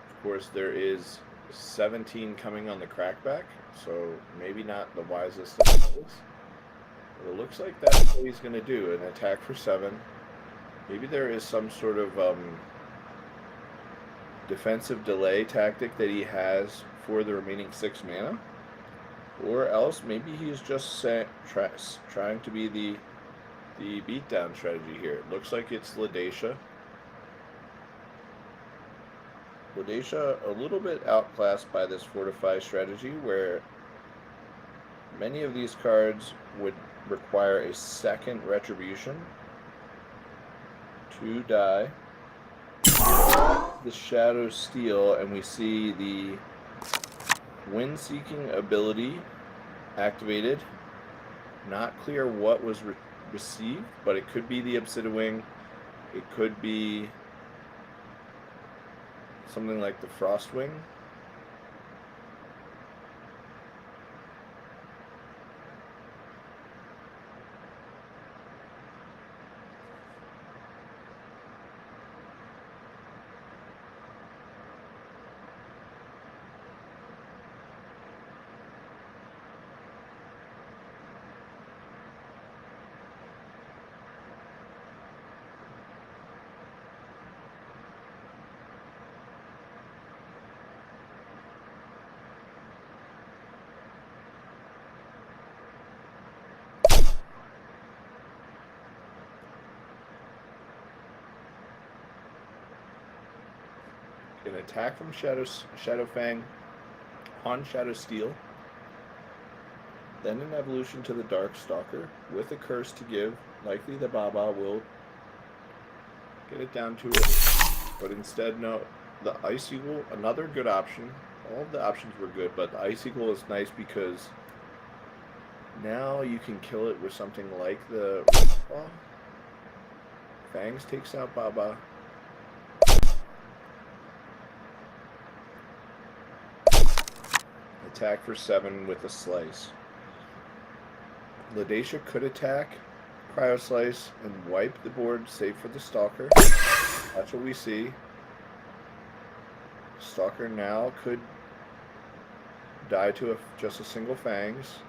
of course, there is 17 coming on the crackback, so maybe not the wisest of those. But it looks like that's what he's going to do, an attack for 7. Maybe there is some sort of defensive delay tactic that he has for the remaining 6 mana. Or else maybe he's just trying to be the beatdown strategy here. It looks like it's Ladacia. Ladacia a little bit outclassed by this Fortify strategy, where many of these cards would require a second Retribution to die. The Shadow Steel, and we see the Wind-Seeking ability activated. Not clear what was received, but it could be the Obsidian. It could be something like the Frostwing. An attack from Shadow Fang on Shadow Steel. Then an evolution to the Dark Stalker with a curse to give. Likely the Baba will get it down to it. But instead, no. The Icicle, another good option. All of the options were good, but the Icicle is nice because now you can kill it with something like the Claw. Fangs takes out Baba. Attack for 7 with a Slice. Ladacia could attack, Cryo Slice, and wipe the board, save for the Stalker. That's what we see. Stalker now could die to just a single Fangs.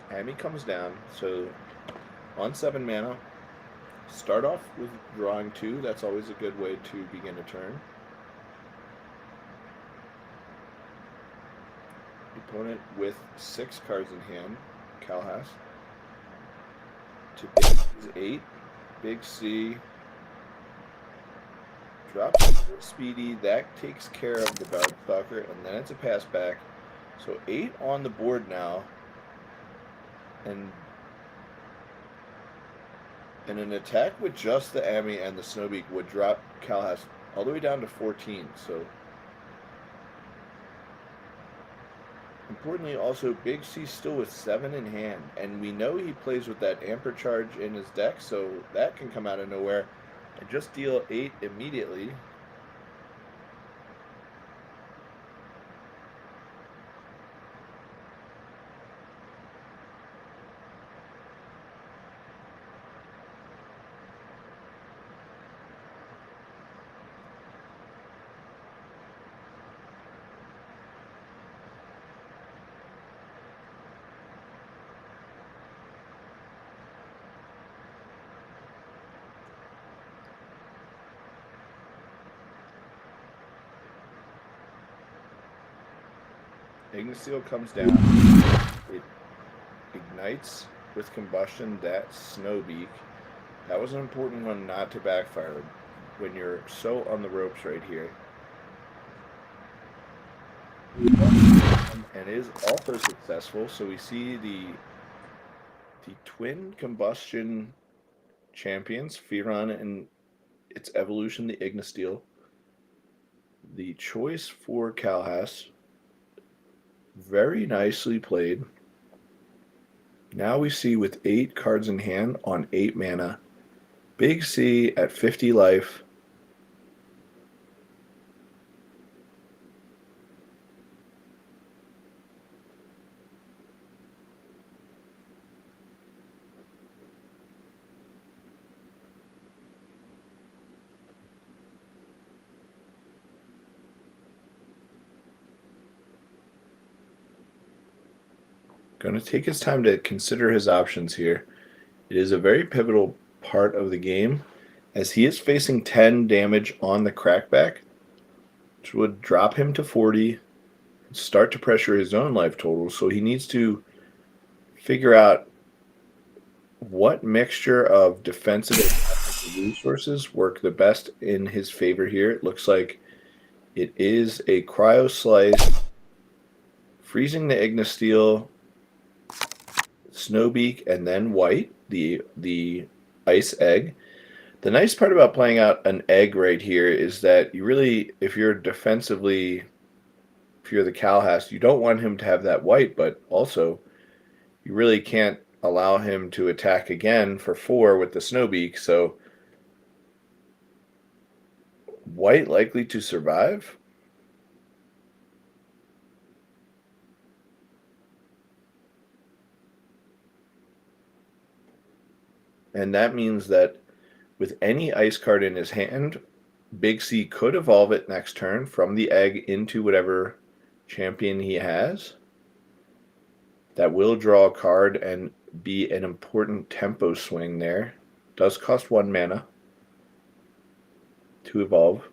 Hammy comes down, so on 7 mana, start off with drawing 2. That's always a good way to begin a turn. Opponent with 6 cards in hand, Kalhas. To Big C's 8, Big C drops Speedy. That takes care of the Darkstalker, and then it's a pass back. So 8 on the board now. And an attack with just the Ami and the Snowbeak would drop Kalhas all the way down to 14. So importantly, also Big C still with 7 in hand, and we know he plays with that Amper Charge in his deck, so that can come out of nowhere and just deal 8 immediately. Ignisteel comes down. It ignites with combustion that Snowbeak. That was an important one not to backfire when you're so on the ropes right here. And is also successful. So we see the twin combustion champions, Firon and its evolution, the Ignisteel. The choice for Calhas. Very nicely played. Now we see with 8 cards in hand on 8 mana, Big C at 50 life. Going to take his time to consider his options here. It is a very pivotal part of the game, as he is facing 10 damage on the crackback, which would drop him to 40, start to pressure his own life total. So he needs to figure out what mixture of defensive and offensive resources work the best in his favor here. It looks like it is a Cryo Slice, freezing the Ignisteel, Snowbeak, and then white, the ice egg. The nice part about playing out an egg right here is that you really, if you're defensively, if you're the Calhas, you don't want him to have that white, but also you really can't allow him to attack again for 4 with the Snowbeak. So white likely to survive. And that means that with any ice card in his hand, Big C could evolve it next turn from the egg into whatever champion he has. That will draw a card and be an important tempo swing there. Does cost 1 mana to evolve.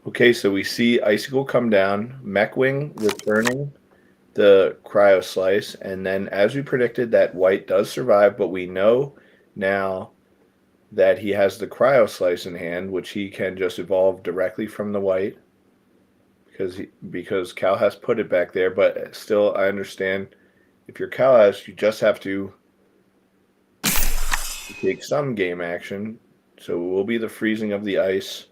Okay, so we see Icicle come down, Mechwing returning the Cryo Slice, and then as we predicted, that white does survive, but we know now that he has the Cryo Slice in hand, which he can just evolve directly from the white because Cal has put it back there. But still, I understand if you're Calhas, you just have to take some game action. So it will be the freezing of the ice,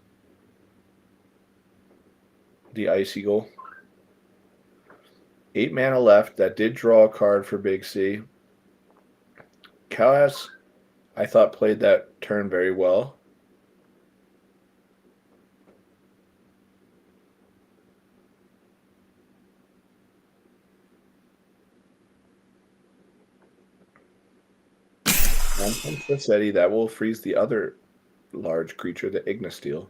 the Icicle. 8 mana left. That did draw a card for Big C. Calhas, I thought, played that turn very well. Rossetti, that will freeze the other large creature, the Ignisteel.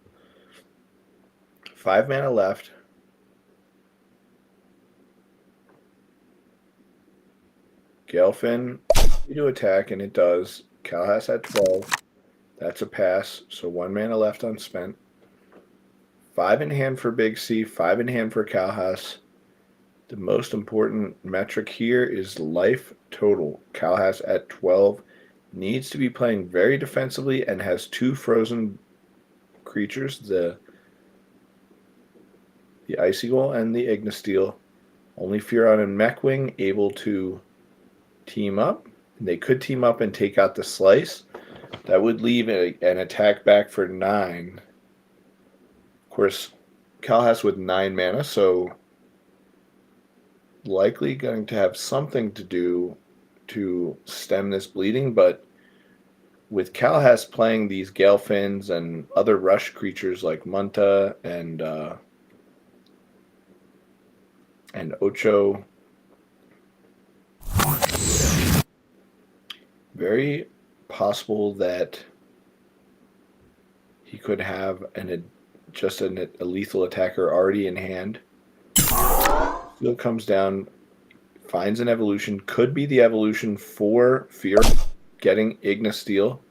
5 mana left. Gelfin to attack, and it does. Calhas at 12. That's a pass, so 1 mana left unspent. 5 in hand for Big C, 5 in hand for Calhas. The most important metric here is life total. Calhas at 12 needs to be playing very defensively and has 2 frozen creatures, the Icicle and the Ignisteel. Only Firon and Mechwing able to team up. They could team up and take out the Slice. That would leave an attack back for 9. Of course, Calhas with 9 mana, so likely going to have something to do to stem this bleeding, but with Calhas playing these Gelfins and other rush creatures like Munta and and Ocho. Very possible that he could have just a lethal attacker already in hand. Still comes down, finds an evolution. Could be the evolution for Fear, getting Ignis Steel.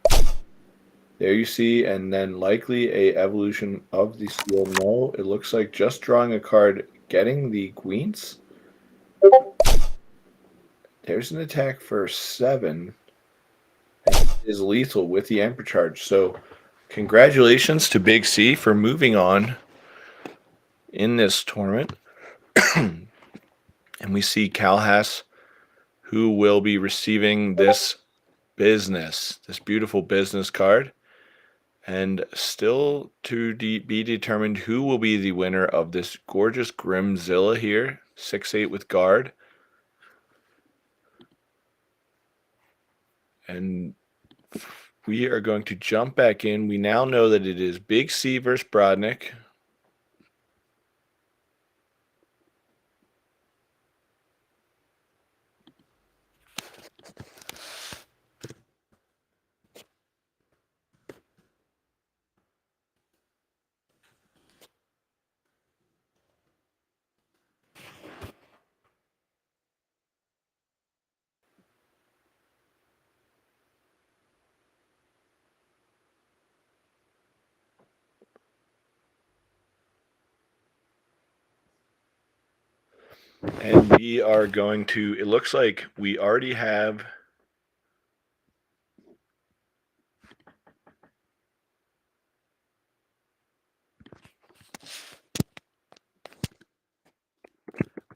There you see, and then likely a evolution of the Steel. No, it looks like just drawing a card, getting the Queens. There's an attack for 7. And it is lethal with the Emperor Charge. So congratulations to Big C for moving on in this tournament. And we see Calhas, who will be receiving this beautiful business card. And still to be determined who will be the winner of this gorgeous Grimzilla here. 6/8 with guard. And we are going to jump back in. We now know that it is Big C versus Brodnick. And we are going to, it looks like we already have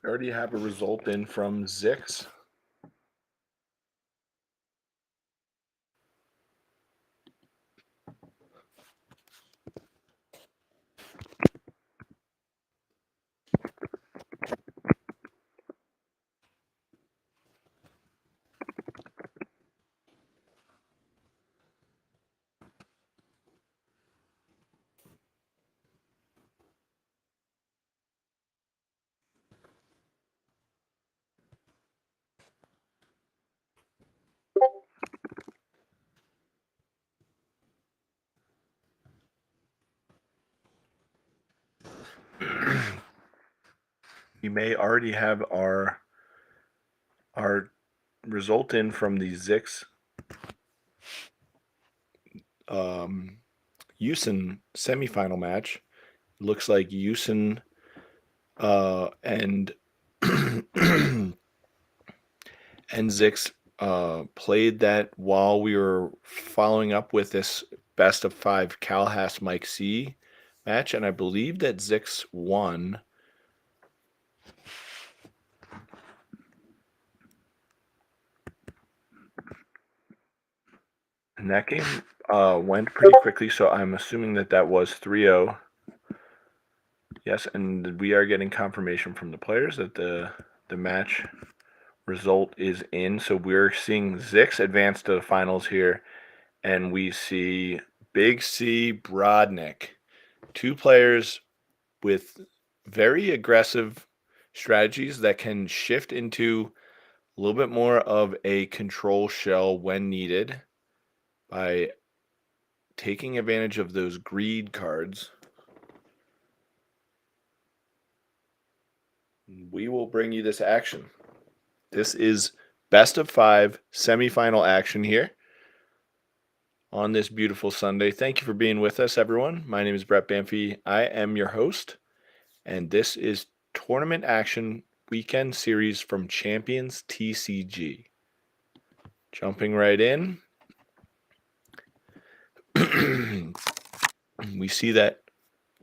a result in from Zix. We may already have our result in from the Zix Houston semifinal match. Looks like Houston and and Zix played that while we were following up with this best of 5 Calhas Mike C match, and I believe that Zix won. And that game went pretty quickly, so I'm assuming that was 3-0. Yes, and we are getting confirmation from the players that the match result is in. So we're seeing Zix advance to the finals here, and we see Big C Brodnick. 2 players with very aggressive strategies that can shift into a little bit more of a control shell when needed by taking advantage of those greed cards. We will bring you this action. This is best of 5 semifinal action here on this beautiful Sunday. Thank you for being with us, everyone. My name is Brett Banffy. I am your host, and this is Tournament Action Weekend Series from ChampionsTCG. Jumping right in. We see that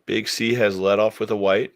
Big C has led off with a white.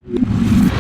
You